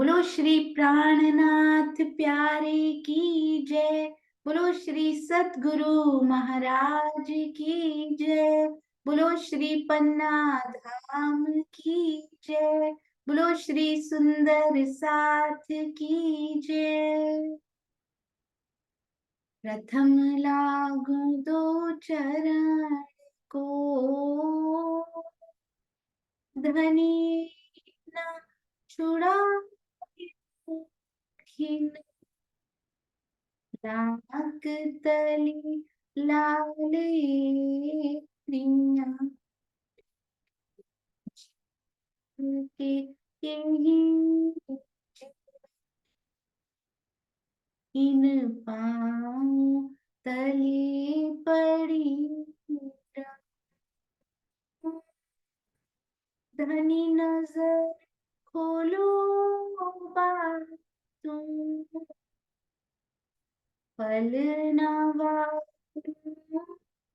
बोलो श्री प्राणनाथ प्यारे की जय। बोलो श्री सतगुरु महाराज की जय। बोलो श्री पन्ना धाम की जय। बोलो श्री सुंदर साथ की जय। प्रथम लागू दो चरण को, धनी न छुड़ा खिन राग तली लाले प्रिया के यही इन पाँव तले पड़ी धनी नजर खोलो बात तुम, पल नवा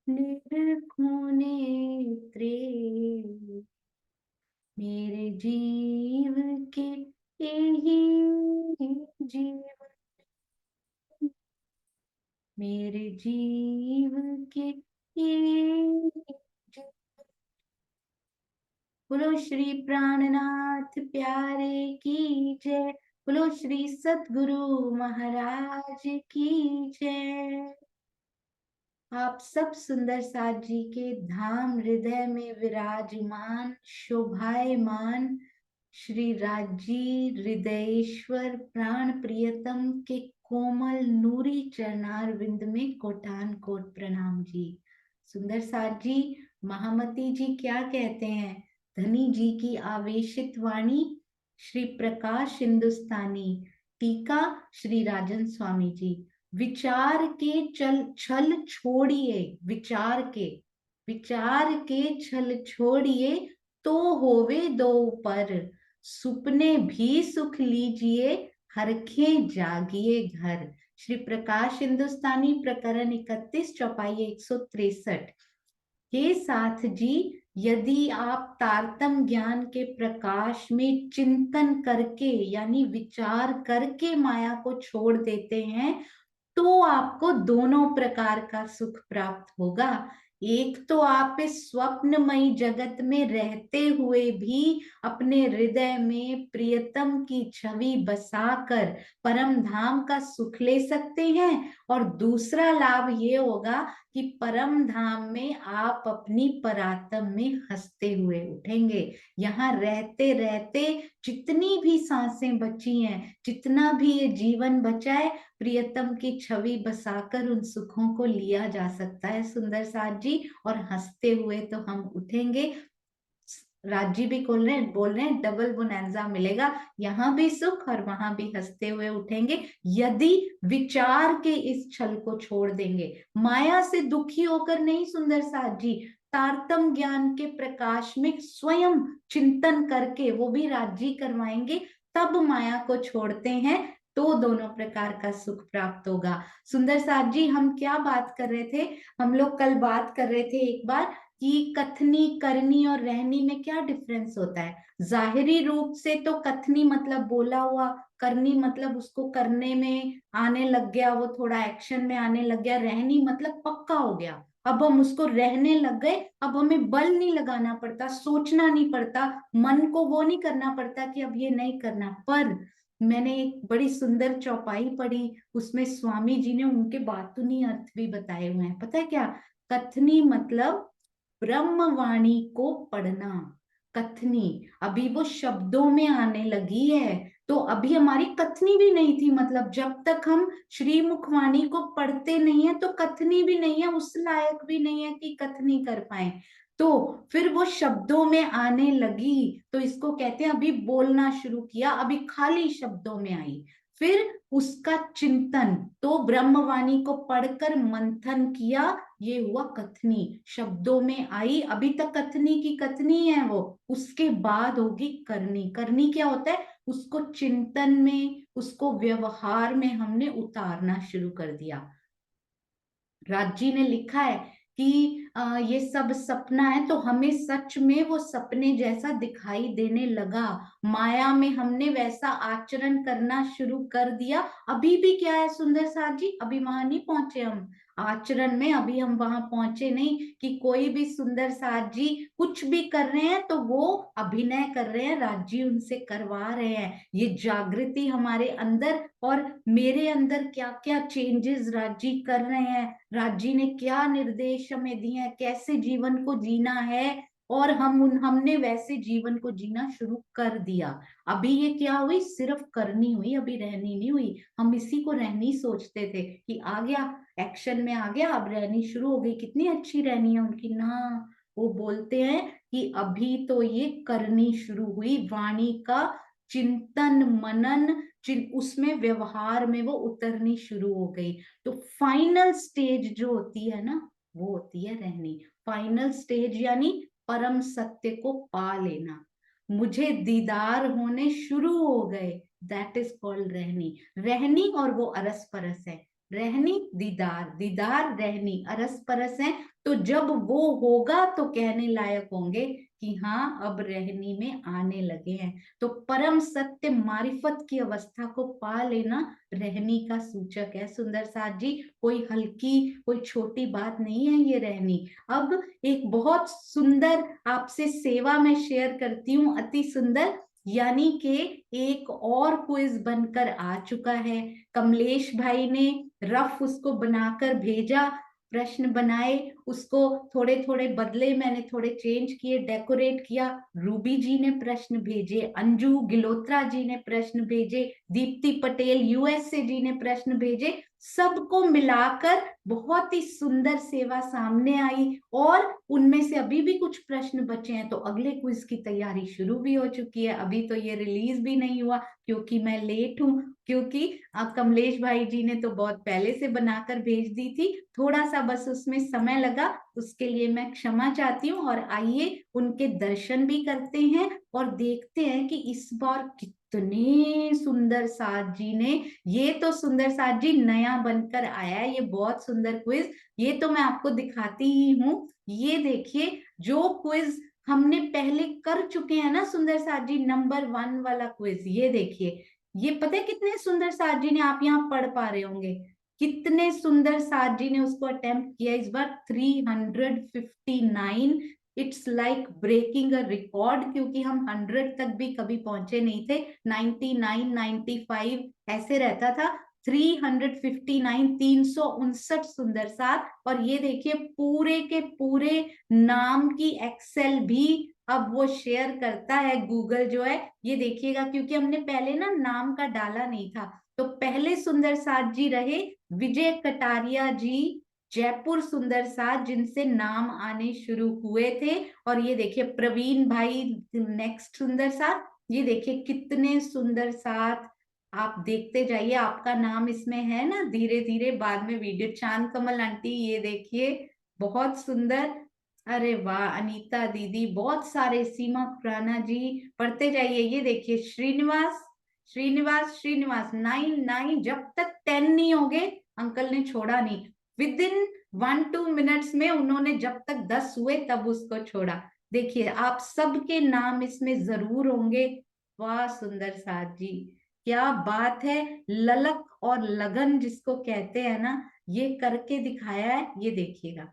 निर्खुने त्रे मेरे जीव के यही जीव, मेरे जीव के ये जीव। बोलो श्री प्राणनाथ प्यारे की जय। बोलो श्री सतगुरु महाराज की जय। आप सब सुंदर साथ जी के धाम हृदय में विराजमान शोभायमान श्री राजी हृदयेश्वर प्राण प्रियतम के कोमल नूरी चरणार विंद में कोटान कोट प्रणाम जी। सुंदर साथ जी, महामती जी क्या कहते हैं? धनी जी की आवेशित वाणी श्री प्रकाश हिंदुस्तानी, टीका श्री राजन स्वामी जी। विचार के चल छल छोड़िए, विचार के छल छोड़िए, तो होवे दो पर, सुपने भी सुख लीजिए, हरखे जागिए घर। श्री प्रकाश हिंदुस्तानी प्रकरण 31 चौपाई 163। हे साथ जी, यदि आप तारतम ज्ञान के प्रकाश में चिंतन करके यानी विचार करके माया को छोड़ देते हैं तो आपको दोनों प्रकार का सुख प्राप्त होगा। एक तो आप इस स्वप्नमयी जगत में रहते हुए भी अपने हृदय में प्रियतम की छवि बसाकर परम धाम का सुख ले सकते हैं, और दूसरा लाभ ये होगा कि परम धाम में आप अपनी परात्म में हंसते हुए उठेंगे। यहाँ रहते रहते जितनी भी सांसें बची हैं, जितना भी ये जीवन बचा है, प्रियतम की छवि बसाकर उन सुखों को लिया जा सकता है सुंदर साथ जी, और हंसते हुए तो हम उठेंगे। राजी भी बोल रहे हैं डबल बोनैंजा मिलेगा, यहाँ भी सुख और वहां भी हंसते हुए उठेंगे यदि विचार के इस छल को छोड़ देंगे। माया से दुखी होकर नहीं सुंदर साथ जी, तारतम ज्ञान के प्रकाश में स्वयं चिंतन करके, वो भी राजी करवाएंगे, तब माया को छोड़ते हैं तो दोनों प्रकार का सुख प्राप्त होगा। सुंदर साथ जी, हम क्या बात कर रहे थे? हम लोग कल बात कर रहे थे एक बार कि कथनी करनी और रहनी में क्या डिफरेंस होता है। जाहिरी रूप से तो कथनी मतलब बोला हुआ, करनी मतलब उसको करने में आने लग गया, वो थोड़ा एक्शन में आने लग गया, रहनी मतलब पक्का हो गया, अब हम उसको रहने लग गए, अब हमें बल नहीं लगाना पड़ता, सोचना नहीं पड़ता, मन को वो नहीं करना पड़ता कि अब ये नहीं करना। पर मैंने एक बड़ी सुंदर चौपाई पढ़ी, उसमें स्वामी जी ने उनके बातूनी अर्थ भी बताए हुए हैं। पता है क्या? कथनी मतलब ब्रह्मवाणी को पढ़ना। कथनी अभी वो शब्दों में आने लगी है, तो अभी हमारी कथनी भी नहीं थी, मतलब जब तक हम श्रीमुखवाणी को पढ़ते नहीं है तो कथनी भी नहीं है, उस लायक भी नहीं है कि कथनी कर पाए। तो फिर वो शब्दों में आने लगी तो इसको कहते हैं अभी बोलना शुरू किया, अभी खाली शब्दों में आई, फिर उसका चिंतन, तो ब्रह्मवाणी को पढ़कर मंथन किया, ये हुआ कथनी, शब्दों में आई, अभी तक कथनी की कथनी है वो, उसके बाद होगी करनी। करनी क्या होता है? उसको चिंतन में, उसको व्यवहार में हमने उतारना शुरू कर दिया। राज जी ने लिखा है कि ये सब सपना है, तो हमें सच में वो सपने जैसा दिखाई देने लगा। माया में हमने वैसा आचरण करना शुरू कर दिया। अभी भी क्या है सुंदर साथ जी, अभी वहां नहीं पहुंचे हम आचरण में, अभी हम वहां पहुंचे नहीं कि कोई भी सुंदर साथ जी कुछ भी कर रहे हैं तो वो अभिनय कर रहे हैं, राजी उनसे करवा रहे हैं। ये जागृति हमारे अंदर और मेरे अंदर क्या क्या चेंजेस राजी कर रहे हैं, राजी ने क्या निर्देश हमें दिए हैं, कैसे जीवन को जीना है, और हमने वैसे जीवन को जीना शुरू कर दिया। अभी ये क्या हुई, सिर्फ करनी हुई, अभी रहनी नहीं हुई। हम इसी को रहनी सोचते थे कि आ गया, एक्शन में आ गया, अब रहनी शुरू हो गई, कितनी अच्छी रहनी है उनकी ना। वो बोलते हैं कि अभी तो ये करनी शुरू हुई, वाणी का चिंतन मनन, उसमें व्यवहार में वो उतरनी शुरू हो गई। तो फाइनल स्टेज जो होती है ना, वो होती है रहनी। फाइनल स्टेज यानी परम सत्य को पा लेना, मुझे दीदार होने शुरू हो गए, दैट इज कॉल्ड रहनी। रहनी और वो अरस परस है, रहनी दीदार, दीदार रहनी अरस परस है। तो जब वो होगा तो कहने लायक होंगे कि हाँ अब रहनी में आने लगे हैं। तो परम सत्य मारिफत की अवस्था को पा लेना रहनी का सूचक है सुंदर साथ जी। कोई हल्की कोई छोटी बात नहीं है ये रहनी। अब एक बहुत सुंदर आपसे सेवा में शेयर करती हूँ, अति सुंदर, यानी कि एक और क्विज बनकर आ चुका है। कमलेश भाई ने रफ उसको बनाकर भेजा, प्रश्न बनाए, उसको थोड़े थोड़े बदले, मैंने थोड़े चेंज किए, डेकोरेट किया। रूबी जी ने प्रश्न भेजे, अंजू गिलोत्रा जी ने प्रश्न भेजे, दीप्ति पटेल यूएसए जी ने प्रश्न भेजे। सबको मिलाकर बहुत ही सुंदर सेवा सामने आई, और उनमें से अभी भी कुछ प्रश्न बचे हैं, तो अगले क्विज की तैयारी शुरू भी हो चुकी है। अभी तो ये रिलीज भी नहीं हुआ क्योंकि मैं लेट हूँ, क्योंकि कमलेश भाई जी ने तो बहुत पहले से बनाकर भेज दी थी, थोड़ा सा बस उसमें समय लगा, उसके लिए मैं क्षमा चाहती हूँ। और आइए उनके दर्शन भी करते हैं और देखते हैं कि इस बार कितने सुंदर साथ जी ने, ये तो सुंदर साथ जी नया बनकर आया है, ये बहुत सुंदर क्विज, ये तो मैं आपको दिखाती ही हूँ। ये देखिए, जो क्विज हमने पहले कर चुके हैं ना सुंदर साथ जी, नंबर 1 वाला क्विज, ये देखिए, ये पता है कितने सुंदर साथ जी ने, आप यहाँ पढ़ पा रहे होंगे, कितने सुंदर साथ जी ने उसको अटेम्प्ट किया इस बार, 359। It's like breaking a record, क्योंकि हम 100 तक भी कभी पहुंचे नहीं थे, 99 95 ऐसे रहता था। 359, 359 सुंदर साथ। और ये देखिए पूरे के पूरे नाम की एक्सेल भी अब वो शेयर करता है, गूगल जो है, ये देखिएगा, क्योंकि हमने पहले ना नाम का डाला नहीं था। तो पहले सुंदर साथ जी रहे विजय कटारिया जी, जयपुर सुंदर साथ, जिनसे नाम आने शुरू हुए थे। और ये देखिए प्रवीण भाई नेक्स्ट सुंदर साथ, ये देखिए कितने सुंदर साथ, आप देखते जाइए, आपका नाम इसमें है ना, धीरे धीरे बाद में वीडियो, चांद कमल आंटी ये देखिए बहुत सुंदर, अरे वाह अनीता दीदी, बहुत सारे, सीमा खुराना जी, पढ़ते जाइए। ये देखिए श्रीनिवास श्रीनिवास श्रीनिवास 9 जब तक 10 नहीं हो गए अंकल ने छोड़ा नहीं, विद इन 1-2 मिनट्स में उन्होंने जब तक 10 हुए तब उसको छोड़ा। देखिए आप सबके नाम इसमें जरूर होंगे। वाह सुंदर साथ जी, क्या बात है, ललक और लगन जिसको कहते हैं ना, ये करके दिखाया है। ये देखिएगा,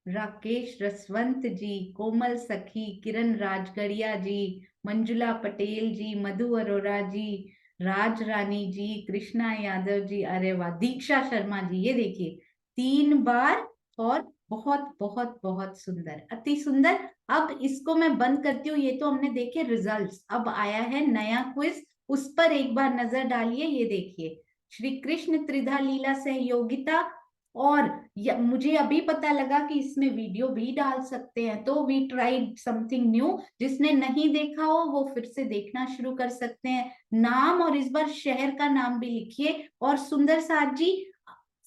राकेश रसवंत जी, कोमल सखी, किरण राजगढ़िया जी, मंजुला पटेल जी, मधु अरोरा जी, राज रानी जी, कृष्णा यादव जी, अरे वाह, दीक्षा शर्मा जी, ये देखिए 3 बार, और बहुत बहुत बहुत सुंदर, अति सुंदर। अब इसको मैं बंद करती हूँ, ये तो हमने देखे रिजल्ट्स, अब आया है नया क्विज, उस पर एक बार नजर डालिए। ये देखिए, श्री कृष्ण त्रिधा लीला सहयोगिता, और मुझे अभी पता लगा कि इसमें वीडियो भी डाल सकते हैं, तो वी ट्राइड समथिंग न्यू। जिसने नहीं देखा हो वो फिर से देखना शुरू कर सकते हैं। नाम, और इस बार शहर का नाम भी लिखिए। और सुंदर साथ जी,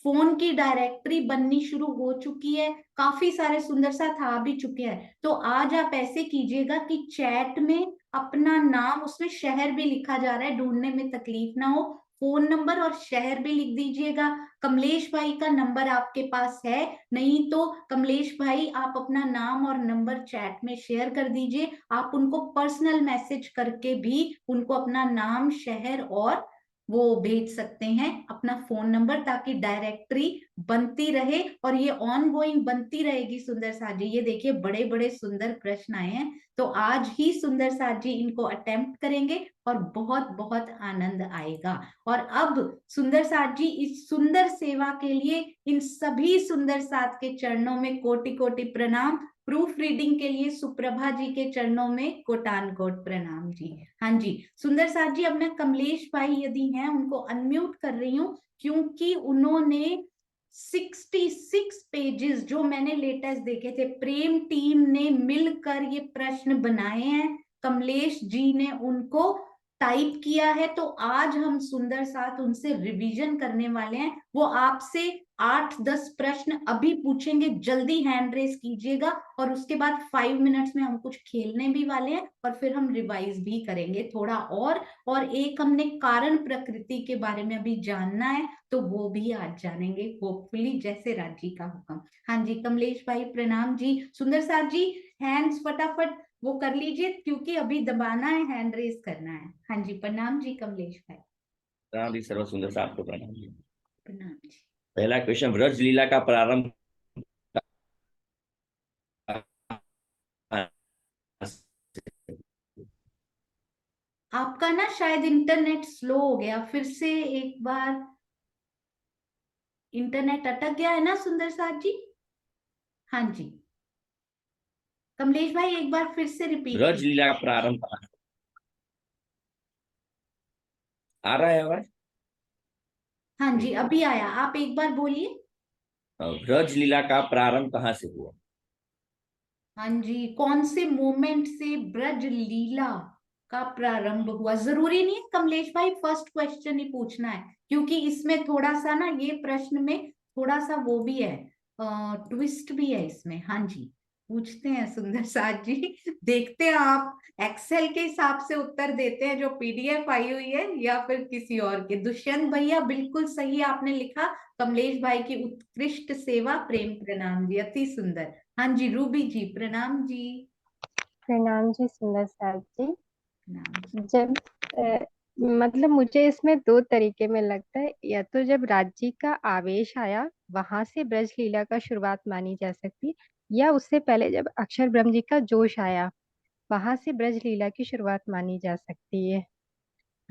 फोन की डायरेक्टरी बननी शुरू हो चुकी है, काफी सारे सुंदर साथ आ भी चुके हैं। तो आज आप ऐसे कीजिएगा कि चैट में अपना नाम, उसमें शहर भी लिखा जा रहा है, ढूंढने में तकलीफ ना हो, फोन नंबर और शहर भी लिख दीजिएगा। कमलेश भाई का नंबर आपके पास है? नहीं तो कमलेश भाई आप अपना नाम और नंबर चैट में शेयर कर दीजिए। आप उनको पर्सनल मैसेज करके भी उनको अपना नाम, शहर और वो भेज सकते हैं, अपना फोन नंबर, ताकि डायरेक्टरी बनती रहे और ये ऑन गोइंग बनती रहेगी। सुंदर साथ जी, ये देखिए बड़े बड़े सुंदर प्रश्न आए हैं, तो आज ही सुंदर साथ जी इनको अटेम्प्ट करेंगे और बहुत बहुत आनंद आएगा। और अब सुंदर साथ जी इस सुंदर सेवा के लिए इन सभी सुंदर साथ के चरणों में कोटि कोटि प्रणाम। प्रूफ रीडिंग के लिए सुप्रभा जी के चरणों में कोटान कोट प्रणाम जी। हाँ जी सुंदर साथ जी, अब मैं कमलेश भाई यदि हैं उनको अनम्यूट कर रही हूँ, क्योंकि उन्होंने 66 पेजेस जो मैंने लेटेस्ट देखे थे, प्रेम टीम ने मिलकर ये प्रश्न बनाए हैं, कमलेश जी ने उनको टाइप किया है। तो आज हम सुंदर साथ उनसे रिवीजन करने वाले हैं। वो आपसे 8-10 प्रश्न अभी पूछेंगे, जल्दी हैंड रेस कीजिएगा। और उसके बाद 5 मिनट्स में हम कुछ खेलने भी वाले हैं और फिर हम रिवाइज भी करेंगे थोड़ा और एक हमने कारण प्रकृति के बारे में अभी जानना है, तो वो भी आज जानेंगे होपफुली, जैसे राजी का हुक्म। हाँ जी कमलेश भाई प्रणाम जी। सुंदर साथ जी हैंड्स फटाफट वो कर लीजिए, क्योंकि अभी दबाना है, हैंड रेस करना है। हाँ जी प्रणाम जी कमलेश भाई। प्रणाम जी, सर्व सुंदर साथ को प्रणाम जी। प्रणाम जी। पहला क्वेश्चन, ब्रज लीला का प्रारंभ आपका ना शायद इंटरनेट स्लो हो गया, फिर से एक बार। इंटरनेट अटक गया है ना सुंदर साथ जी? हाँ जी कमलेश भाई एक बार फिर से रिपीट ब्रज कीजिए। लीला का प्रारंभ आ रहा है आवाज? हाँ जी अभी आया, आप एक बार बोलिए। ब्रज लीला का प्रारंभ कहाँ से हुआ? हाँ जी, कौन से मोमेंट से ब्रज लीला का प्रारंभ हुआ? जरूरी नहीं है कमलेश भाई फर्स्ट क्वेश्चन ही पूछना है, क्योंकि इसमें थोड़ा सा ना, ये प्रश्न में थोड़ा सा वो भी है, ट्विस्ट भी है इसमें। हाँ जी पूछते हैं सुंदर साथ जी। देखते हैं आप एक्सेल के हिसाब से उत्तर देते हैं जो पीडीएफ आई हुई है, या फिर किसी और के। दुष्यंत भैया बिल्कुल सही आपने लिखा, कमलेश भाई की उत्कृष्ट सेवा, प्रेम प्रणाम जी, अति सुंदर। हाँ जी रूबी जी प्रणाम जी। प्रणाम जी सुंदर साथ जी। प्रणाम जी। जब मतलब मुझे इसमें दो तरीके में लगता है, या तो जब राज्य का आवेश आया वहां से ब्रज लीला का शुरुआत मानी जा सकती है, या उससे पहले जब अक्षर ब्रह्म जी का जोश आया वहां से ब्रज लीला की शुरुआत मानी जा सकती है।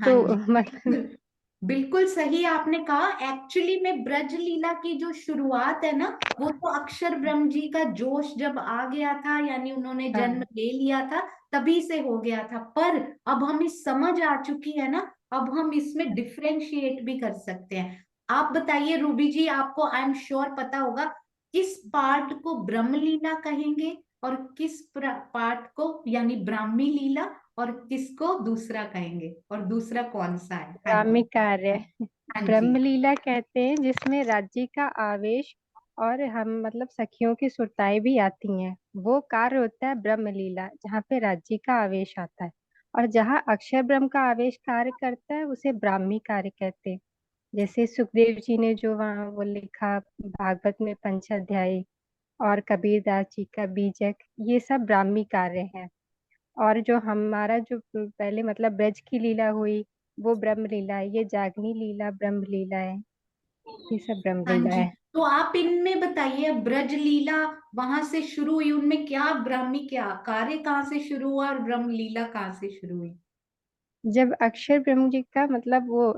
हाँ तो जी मतलब बिल्कुल बिल्कुल सही आपने कहा। एक्चुअली में ब्रज लीला की जो शुरुआत है ना, वो तो अक्षर ब्रह्म जी का जोश जब आ गया था, यानी उन्होंने जन्म हाँ, ले लिया था, तभी से हो गया था। पर अब हमें समझ आ चुकी है ना, अब हम इसमें डिफरेंशिएट भी कर सकते हैं। आप बताइए रूबी जी, आपको आई एम श्योर पता होगा किस पार्ट को ब्रह्म लीला कहेंगे और किस पार्ट को यानी ब्राह्मी लीला, और किसको दूसरा कहेंगे, और दूसरा कौन सा है? हाँ जी। ब्राह्मी कार्य हाँ जी। ब्रह्म लीला कहते हैं जिसमें राज्य का आवेश और हम मतलब सखियों की सुरताएं भी आती हैं, वो कार्य होता है ब्रह्म लीला, जहाँ पे राज्य का आवेश आता है। और जहाँ अक्षर ब्रह्म का आवेश कार्य करता है उसे ब्राह्मी कार्य कहते हैं। जैसे सुखदेव जी ने जो वहाँ वो लिखा भागवत में पंचाध्यायी, और कबीरदास जी का बीजक, ये सब ब्राह्मी कार्य हैं। और जो हमारा जो पहले मतलब ब्रज की लीला हुई वो ब्रह्म लीला है, ये जागनी लीला ब्रह्म लीला है, ये सब ब्रह्म हाँ लीला जी, है। तो आप इनमें बताइए, ब्रज लीला वहां से शुरू हुई, उनमें क्या ब्राह्मी, क्या कार्य कहाँ से शुरू हुआ और ब्रह्म लीला कहाँ से शुरू हुई? जब अक्षर ब्रह्म जी का मतलब वो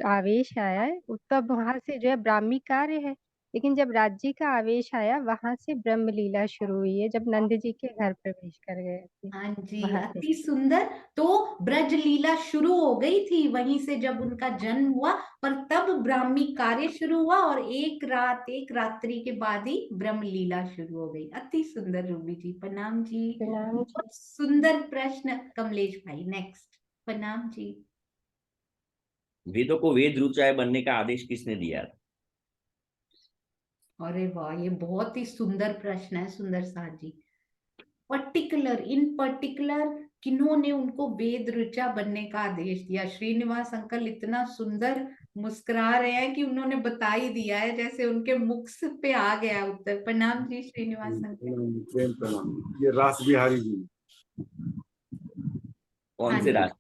आवेश आया है तब वहां से जो है ब्राह्मी कार्य है। लेकिन जब राज्य का आवेश आया वहां से ब्रह्म लीला शुरू हुई है, जब नंद जी के घर प्रवेश कर गए थे हाँ जी वहां से। अति सुंदर। तो ब्रज लीला शुरू हो गई थी वहीं से जब उनका जन्म हुआ, पर तब ब्राह्मी कार्य शुरू हुआ और एक रात एक रात्रि के बाद ही ब्रह्म लीला शुरू हो गई। अति सुंदर रूबी जी, प्रणाम जी। प्रणाम जी। बहुत सुंदर प्रश्न कमलेश भाई, नेक्स्ट। प्रणाम जी। वेदों को वेद ऋचाएं बनने का आदेश किसने दिया था? अरे वाह, ये बहुत ही सुंदर प्रश्न है सुंदर साथ जी। पर्टिकुलर, इन पर्टिकुलर किन्होंने उनको वेद ऋचा बनने का आदेश दिया? श्रीनिवास अंकल इतना सुंदर मुस्कुरा रहे हैं कि उन्होंने बता ही दिया है, जैसे उनके मुख पे आ गया उत्तर। प्रणाम जी श्रीनिवास अंकल। प्रेम प्रणाम। ये रास बिहारी जी। कौन हाँ से जी। राष्ट्र?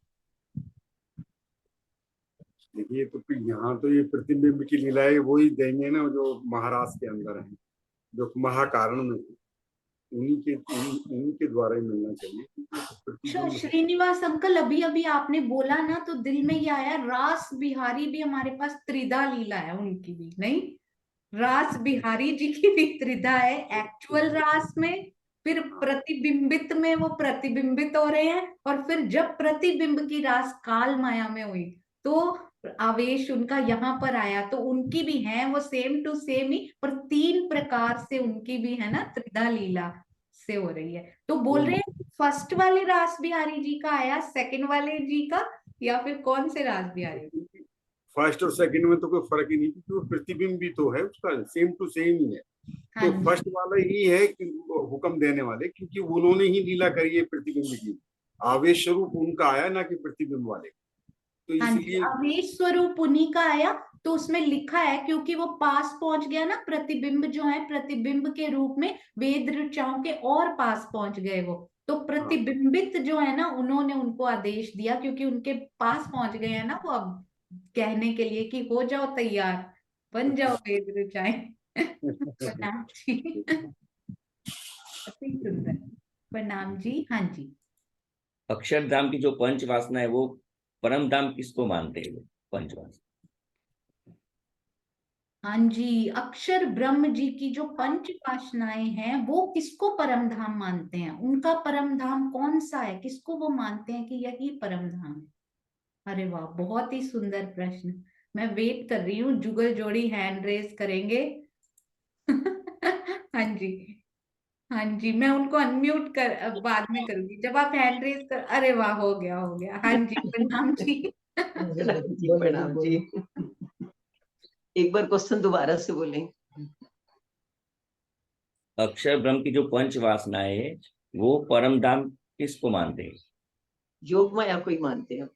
देखिए, तो फिर यहाँ तो ये प्रतिबिंब की लीलाएं वो ही देंगे ना जो महाराष्ट्र के अंदर है, जो महाकारण में है। उन्हीं के द्वारा ही मिलना चाहिए। अच्छा प्रतिबिंब श्रीनिवास अंकल, अभी अभी आपने बोला ना तो दिल में ये आया, रास बिहारी भी हमारे पास त्रिधा लीला है उनकी भी, नहीं? रास बिहारी जी की भी त्रिधा है, एक्चुअल रास में, फिर प्रतिबिंबित में वो प्रतिबिंबित हो रहे हैं, और फिर जब प्रतिबिंब की रास काल माया में हुई तो आवेश उनका यहाँ पर आया, तो उनकी भी है वो सेम टू सेम ही, पर 3 प्रकार से उनकी भी है ना, त्रिधा लीला से हो रही है। तो बोल रहे हैं फर्स्ट वाले रास बिहारी जी का आया, सेकंड वाले जी का, या फिर कौन से रास बिहारी? फर्स्ट और सेकंड में तो कोई फर्क ही नहीं, क्योंकि वो प्रतिबिंब भी तो है उसका, सेम टू सेम ही है। हाँ तो जी। फर्स्ट वाला ही है कि हुक्म देने वाले, क्योंकि उन्होंने ही लीला करी है प्रतिबिंब की। आवेश स्वरूप उनका आया, ना कि प्रतिबिंब वाले। तो हाँ जी, इसलिए आवेश स्वरूप उन्हीं का आया। तो उसमें लिखा है क्योंकि वो पास पहुंच गया ना, प्रतिबिंब जो है प्रतिबिंब के रूप में वेद ऋचाओं के और पास पहुंच गए वो, तो प्रतिबिंबित जो है ना उन्होंने उनको आदेश दिया, क्योंकि उनके पास पहुंच गए हैं ना वो, अब कहने के लिए कि हो जाओ तैयार, बन जाओ वेद ऋचाएं। प्रणाम जी। अति सुंदर। प्रणाम जी। हाँ जी। अक्षरधाम की जो पंच वासना है वो परम धाम किसको मानते हैं? पंच वासना हाँ जी, अक्षर ब्रह्म जी की जो पंच वासनाएं हैं वो किसको परम धाम मानते हैं? उनका परम धाम कौन सा है, किसको वो मानते हैं कि यही परम धाम है? अरे वाह, बहुत ही सुंदर प्रश्न। मैं वेट कर रही हूँ, जुगल जोड़ी हैंड रेस करेंगे। हाँ जी। हाँ जी, मैं उनको अनम्यूट कर बाद में करूंगी, जब आप हैंड रेस कर। अरे वाह, हो गया हो गया। हाँ जी, प्रणाम जी। प्रणाम जी। एक बार क्वेश्चन दोबारा से बोलें। अक्षर ब्रह्म की जो पंच वासनाएं है वो परम धाम किसको मानते हैं? योग माया को ही मानते हैं।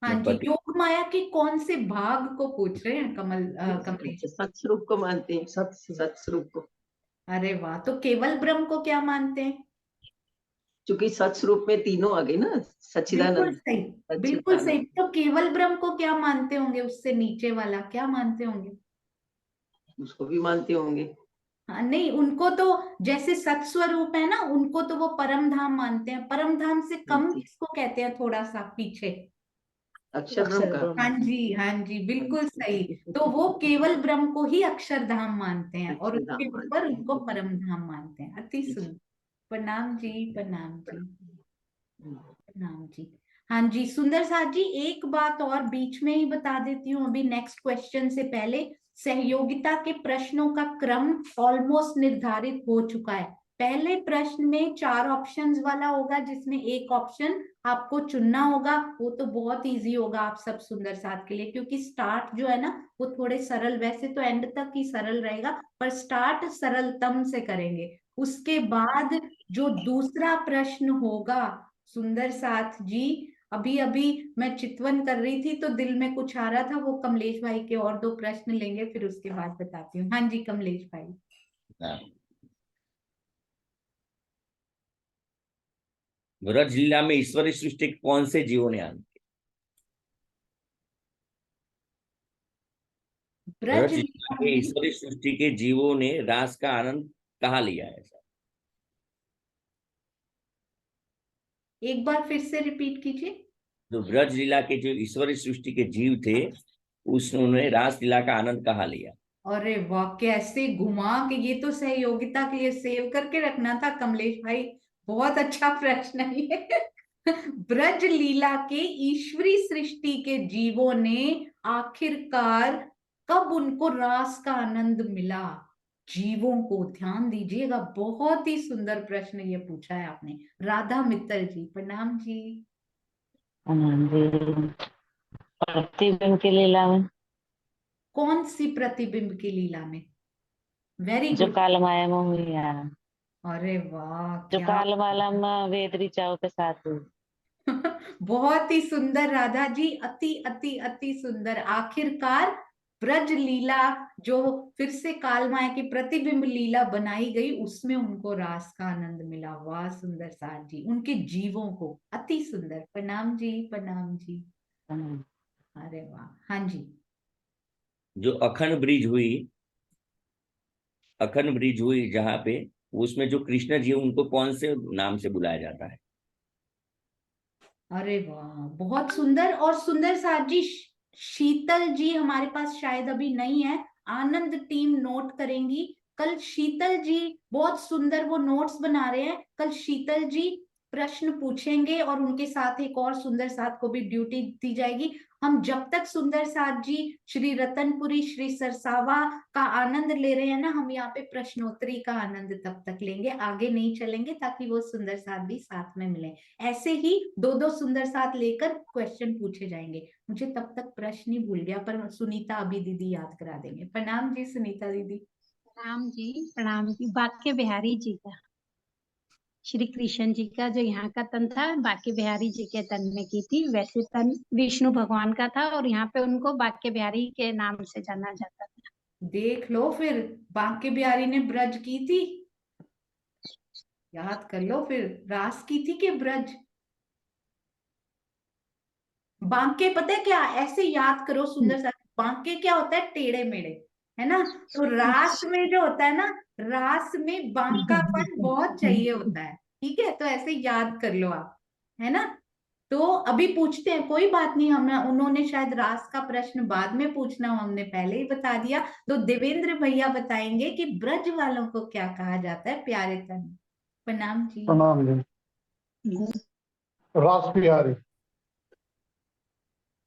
हाँ जी, पति योग माया के कौन से भाग को पूछ रहे हैं कमलेश? सत्स्वरूप को मानते हैं, सत्स्वरूप को। अरे वाह, तो केवल ब्रह्म को क्या मानते हैं? क्योंकि सत्स्वरूप में तीनों आ गए ना, बिल्कुल सच्चिदानंद, सही। बिल्कुल सही, सच्चिदानंद। तो केवल ब्रह्म को क्या मानते होंगे? उससे नीचे वाला क्या मानते होंगे? उसको भी मानते होंगे। हाँ नहीं, उनको तो जैसे सत्स्वरूप है ना, उनको तो वो परम धाम मानते हैं। परम धाम से कम किसको कहते हैं, थोड़ा सा पीछे? अक्षर ब्रह्म का। हाँ जी, हाँ जी, बिल्कुल सही। तो वो केवल ब्रह्म को ही अक्षरधाम मानते हैं, और उसके अक्षरधाम ऊपर मानते उनको हैं। परम धाम मानते हैं। अति सुंदर। प्रणाम जी। प्रणाम जी। प्रणाम जी। हाँ जी, सुंदर साथ जी, एक बात और बीच में ही बता देती हूँ, अभी नेक्स्ट क्वेश्चन से पहले। सहयोगिता के प्रश्नों का क्रम ऑलमोस्ट निर्धारित हो चुका है। पहले प्रश्न में 4 ऑप्शंस वाला होगा, जिसमें एक ऑप्शन आपको चुनना होगा। वो तो बहुत इजी होगा आप सब सुंदर साथ के लिए, क्योंकि स्टार्ट जो है ना वो थोड़े सरल, वैसे तो एंड तक ही सरल रहेगा, पर स्टार्ट सरलतम से करेंगे। उसके बाद जो दूसरा प्रश्न होगा सुंदर साथ जी, अभी अभी मैं चितवन कर रही थी तो दिल में कुछ आ रहा था, वो कमलेश भाई के और 2 प्रश्न लेंगे, फिर उसके बाद बताती हूँ। हाँ जी कमलेश भाई। हाँ। व्रज लीला में ईश्वरी सृष्टि के कौन से जीवों ने आनंद? ब्रज व्रज लीला लीला के में ईश्वरी सृष्टि के जीवों ने रास का आनंद कहाँ लिया है? एक बार फिर से रिपीट कीजिए। जो ब्रज लीला के जो ईश्वरी सृष्टि के जीव थे उसने रास लीला का आनंद कहाँ लिया? अरे वाह, कैसे घुमा के, ये तो सहयोगिता के लिए सेव करके रखना था कमलेश भाई। बहुत अच्छा प्रश्न है ये। ब्रज लीला के ईश्वरी सृष्टि के जीवों ने आखिरकार कब उनको रास का आनंद मिला? जीवों को, ध्यान दीजिएगा, बहुत ही सुंदर प्रश्न ये पूछा है आपने। राधा मित्तल जी, प्रणाम जी। जी, प्रतिबिंब की लीला में, कौन सी प्रतिबिंब की लीला में? वेरी जो गुड। काल माया में हुई है। अरे वाह, जो क्या काल वाला वेद ऋचाओं के साथ हुई। बहुत ही सुंदर राधा जी, अति अति अति सुंदर। आखिरकार ब्रज लीला जो फिर से काल माया की प्रतिबिंब लीला बनाई गई, उसमें उनको रास का आनंद मिला। वाह सुंदर सार जी, उनके जीवों को अति सुंदर। प्रणाम जी, प्रणाम जी। अरे वाह, हाँ जी। जो अखंड ब्रिज हुई जहाँ पे, उसमें जो कृष्ण जी हैं, उनको कौन से नाम से बुलाया जाता है? अरे वाह, बहुत सुंदर। और सुंदर साथ जी, शीतल जी हमारे पास शायद अभी नहीं है, आनंद टीम नोट करेंगी। कल शीतल जी बहुत सुंदर वो नोट्स बना रहे हैं, कल शीतल जी प्रश्न पूछेंगे और उनके साथ एक और सुंदर साथ को भी ड्यूटी दी जाएगी। हम जब तक सुंदर साथ जी श्री रतनपुरी श्री सरसावा का आनंद ले रहे हैं ना, हम यहाँ पे प्रश्नोत्तरी का आनंद तब तक लेंगे, आगे नहीं चलेंगे, ताकि वो सुंदर साथ भी साथ में मिले। ऐसे ही दो दो सुंदर साथ लेकर क्वेश्चन पूछे जाएंगे। मुझे तब तक प्रश्न ही भूल गया, पर सुनीता अभी दीदी याद करा देंगे। प्रणाम जी सुनीता दीदी। प्रणाम जी, प्रणाम जी। बांके बिहारी जी का, श्री कृष्ण जी का जो यहाँ का तन था, बांके बिहारी जी के तन में की थी। वैसे तन विष्णु भगवान का था और यहाँ पे उनको बांके बिहारी के नाम से जाना जाता था। देख लो फिर, बांके बिहारी ने ब्रज की थी, याद कर लो फिर, रास की थी कि ब्रज। बांके पता है क्या, ऐसे याद करो सुंदर सा, बांके क्या होता है, टेढ़े मेढ़े, है ना। तो रास में जो होता है ना, रास में बांकापन बहुत चाहिए होता है, ठीक है, तो ऐसे याद कर लो आप, है ना। तो अभी पूछते हैं, कोई बात नहीं, हम उन्होंने शायद रास का प्रश्न बाद में पूछना हो, हमने पहले ही बता दिया। तो देवेंद्र भैया बताएंगे कि ब्रज वालों को क्या कहा जाता है प्यारे तन। प्रणाम जी। प्रणाम जी। रास बिहारी।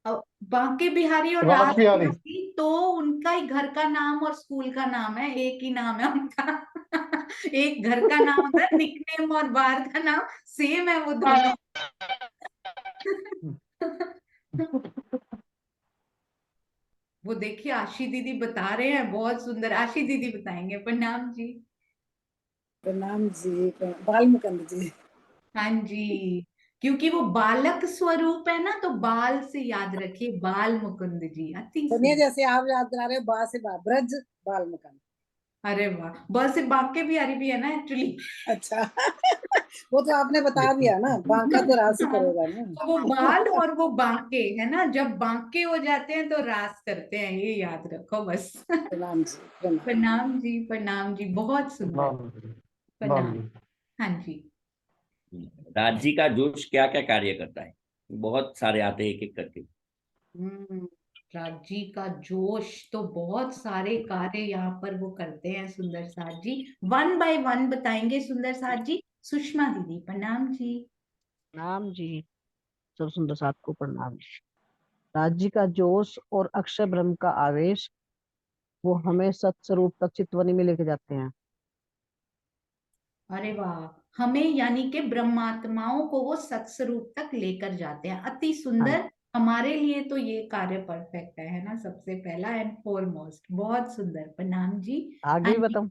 अब बांके बिहारी और रास रास बिहारी। बिहारी तो उनका ही घर का नाम और स्कूल का नाम है, एक ही नाम है उनका। एक घर का नाम होता है, निकनेम, और बाहर का नाम सेम है वो दोनों। वो देखिए आशी दीदी बता रहे हैं, बहुत सुंदर, आशी दीदी बताएंगे। प्रणाम जी। प्रणाम जी, बाल मुकुंद जी। हाँ जी, क्योंकि वो बालक स्वरूप है ना, तो बाल से याद रखिए, बाल मुकुंद जी, अति सुनिए, सुंदर। जैसे आप याद करा रहे हो, बा से बा ब्रज बाल मुकुंद। अरे वाह, बस से बांके बिहारी भी है ना एक्चुअली। अच्छा। वो तो आपने बता दिया ना, बांका तो रास ही हाँ, करेगा ना। तो वो बाल और वो बांके है ना, जब बांके हो जाते हैं तो रास करते हैं, ये याद रखो बस। प्रणाम जी, प्रणाम। प्रणाम जी, प्रणाम जी, बहुत सुंदर। प्रणाम जी। प्रणाम प्रणाम। जी। हाँ जी। राज्य का जोश क्या क्या कार्य करता है? बहुत सारे आते हैं एक एक करके। हम्म राजी का जोश तो बहुत सारे कार्य यहाँ पर वो करते हैं सुंदर साथ जी, वन बाय वन बताएंगे सुंदर साथ जी। सुषमा दीदी, प्रणाम जी। प्रणाम जी, सब सुंदर साथ को प्रणाम। राज्य का जोश और अक्षय ब्रह्म का आवेश वो हमें सत्स्वरूप तक चितवनी में लेके जाते हैं। अरे वाह, हमें यानी कि ब्रह्मात्माओं को वो सत्स्वरूप तक लेकर जाते हैं, अति हाँ, सुंदर। हमारे लिए तो ये कार्य परफेक्ट है ना, सबसे पहला एंड फॉरमोस्ट, बहुत सुंदर। प्रणाम जी। आगे हाँ भी जी। बताऊं?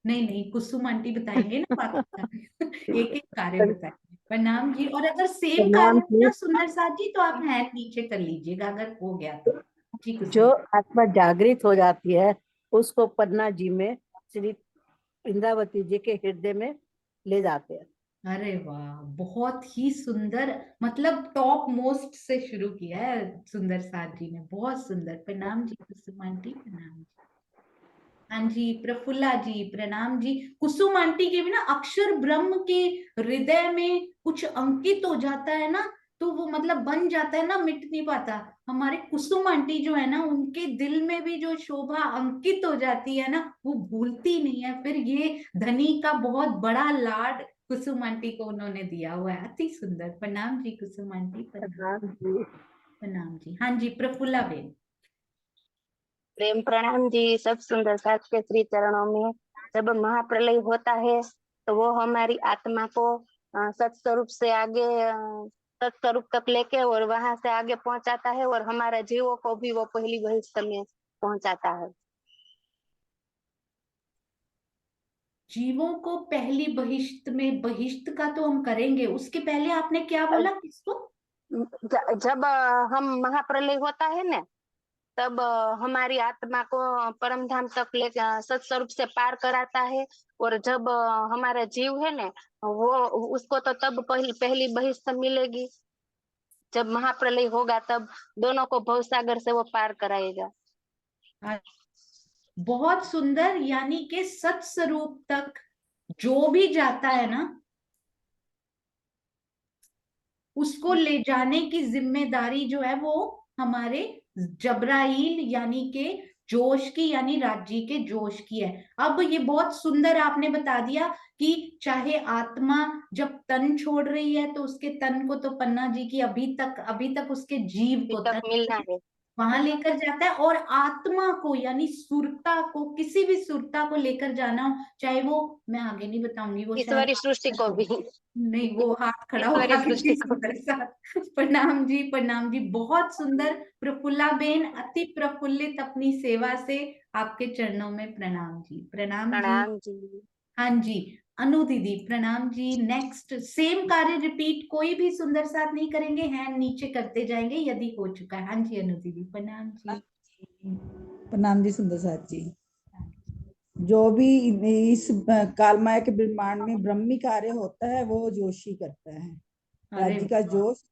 नहीं नहीं, कुसुम आंटी बताएंगे ना बाकी कार्य। एक एक कार्य बताएंगे। प्रणाम जी। और अगर सेम कार्य प्रणाम हो जी। ना सुंदर साथ जी, तो आप हैंड नीचे कर लीजिएगा अगर हो गया तो। जी जो कुसुम। आत्मा जागृत हो जाती है उसको पन्ना जी में श्री इंद्रावती जी के हृदय में ले जाते हैं। अरे वाह, बहुत ही सुंदर, मतलब टॉप मोस्ट से शुरू किया है सुंदर साथ जी ने, बहुत सुंदर। प्रणाम जी कुसुम आंटी, प्रणाम जी। हाँ जी, प्रफुल्ला जी, प्रणाम जी। कुसुम आंटी के भी ना अक्षर ब्रह्म के हृदय में कुछ अंकित हो जाता है ना, तो वो मतलब बन जाता है ना, मिट नहीं पाता। हमारे कुसुम आंटी जो है ना, उनके दिल में भी जो शोभा अंकित हो जाती है ना, वो भूलती नहीं है फिर। ये धनी का बहुत बड़ा लाड कुसुम आंटी को उन्होंने दिया हुआ है, अति सुंदर। प्रणाम जी कुसुम आंटी, प्रणाम। प्रणाम जी। प्रणाम जी। हाँ जी, प्रफुल्ला बेन। प्रेम प्रणाम जी, सब सुंदर साथ के श्री चरणों में। जब महाप्रलय होता है तो वो हमारी आत्मा को सत्स्वरूप से आगे सत्स्वरूप तक लेके और वहां से आगे पहुंचाता है, और हमारे जीवों को भी वो पहली बहिष्ठ में पहुंचाता है। जीवों को पहली बहिष्त में, बहिष्त का तो हम करेंगे, उसके पहले आपने क्या बोला किसको? जब हम महाप्रलय होता है ना, तब हमारी आत्मा को परम धाम तक ले सत्स्वरूप से पार कराता है। और जब हमारा जीव है ना, वो उसको तो तब पहली बहिष्ठ मिलेगी, जब महाप्रलय होगा तब दोनों को भवसागर से वो पार कराएगा। बहुत सुंदर। यानी कि सत्स्वरूप तक जो भी जाता है ना, उसको ले जाने की जिम्मेदारी जो है वो हमारे जबराइल यानी के जोश की, यानी राज्य के जोश की है। अब ये बहुत सुंदर आपने बता दिया कि चाहे आत्मा जब तन छोड़ रही है तो उसके तन को तो पन्ना जी की अभी तक उसके जीव को तक मिलना है, वहां लेकर जाता है। और आत्मा को यानी सुरता को, किसी भी सुरता को लेकर जाना हो, चाहे वो, मैं आगे नहीं बताऊंगी, वो शायद ईश्वरी सृष्टि को भी नहीं, वो हाथ खड़ा ईश्वरी होगा सृष्टि कितनी को। सुंदर सा। प्रणाम जी, प्रणाम जी, बहुत सुंदर। प्रफुल्ला बेन अति प्रफुल्लित अपनी सेवा से, आपके चरणों में प्रणाम जी, प्रणाम जी। प्रणाम जी। हाँ जी, अनु दीदी प्रणाम जी। नेक्स्ट सेम कार्य रिपीट, कोई भी सुंदर साथ नहीं करेंगे, हैंड नीचे करते जाएंगे यदि हो चुका है। हाँ जी अनु दीदी प्रणाम जी। प्रणाम जी सुंदर साथ जी। जो भी इस कालमाया के ब्रह्मांड में ब्रह्मी कार्य होता है वो जोशी करता है। अरे राज्य का जोश,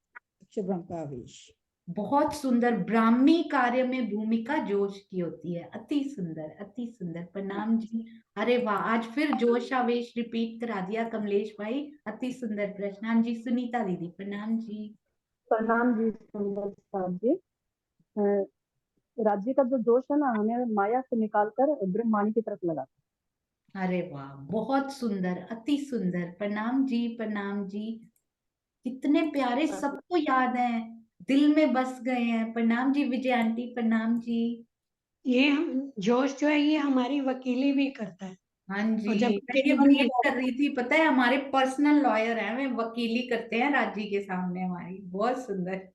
अक्षय ब्रह्म का आवेश। बहुत सुंदर। ब्राह्मी कार्य में भूमिका जोश की होती है। अति सुंदर, अति सुंदर, प्रणाम जी। अरे वाह, आज फिर जोश आवेश रिपीट करा दिया कमलेश भाई, अति सुंदर प्रश्न। हाँ जी सुनीता दीदी प्रणाम जी। प्रणाम जी सुंदर साहब जी। अ, राज्य का जो जोश है ना, हमें माया से निकालकर ब्रह्मांड की तरफ लगाता अरे वाह, बहुत सुंदर, अति सुंदर, प्रणाम जी, प्रणाम जी। कितने प्यारे, है। सबको याद है, दिल में बस गए हैं। प्रणाम जी विजय आंटी, प्रणाम जी। ये जोश जो है ये हमारी वकीली भी करता है। हाँ जी, और जब मैं ये केवल वेट कर रही थी, पता है हमारे पर्सनल लॉयर हैं, वे वकीली करते हैं राज्य के सामने हमारी। बहुत सुंदर।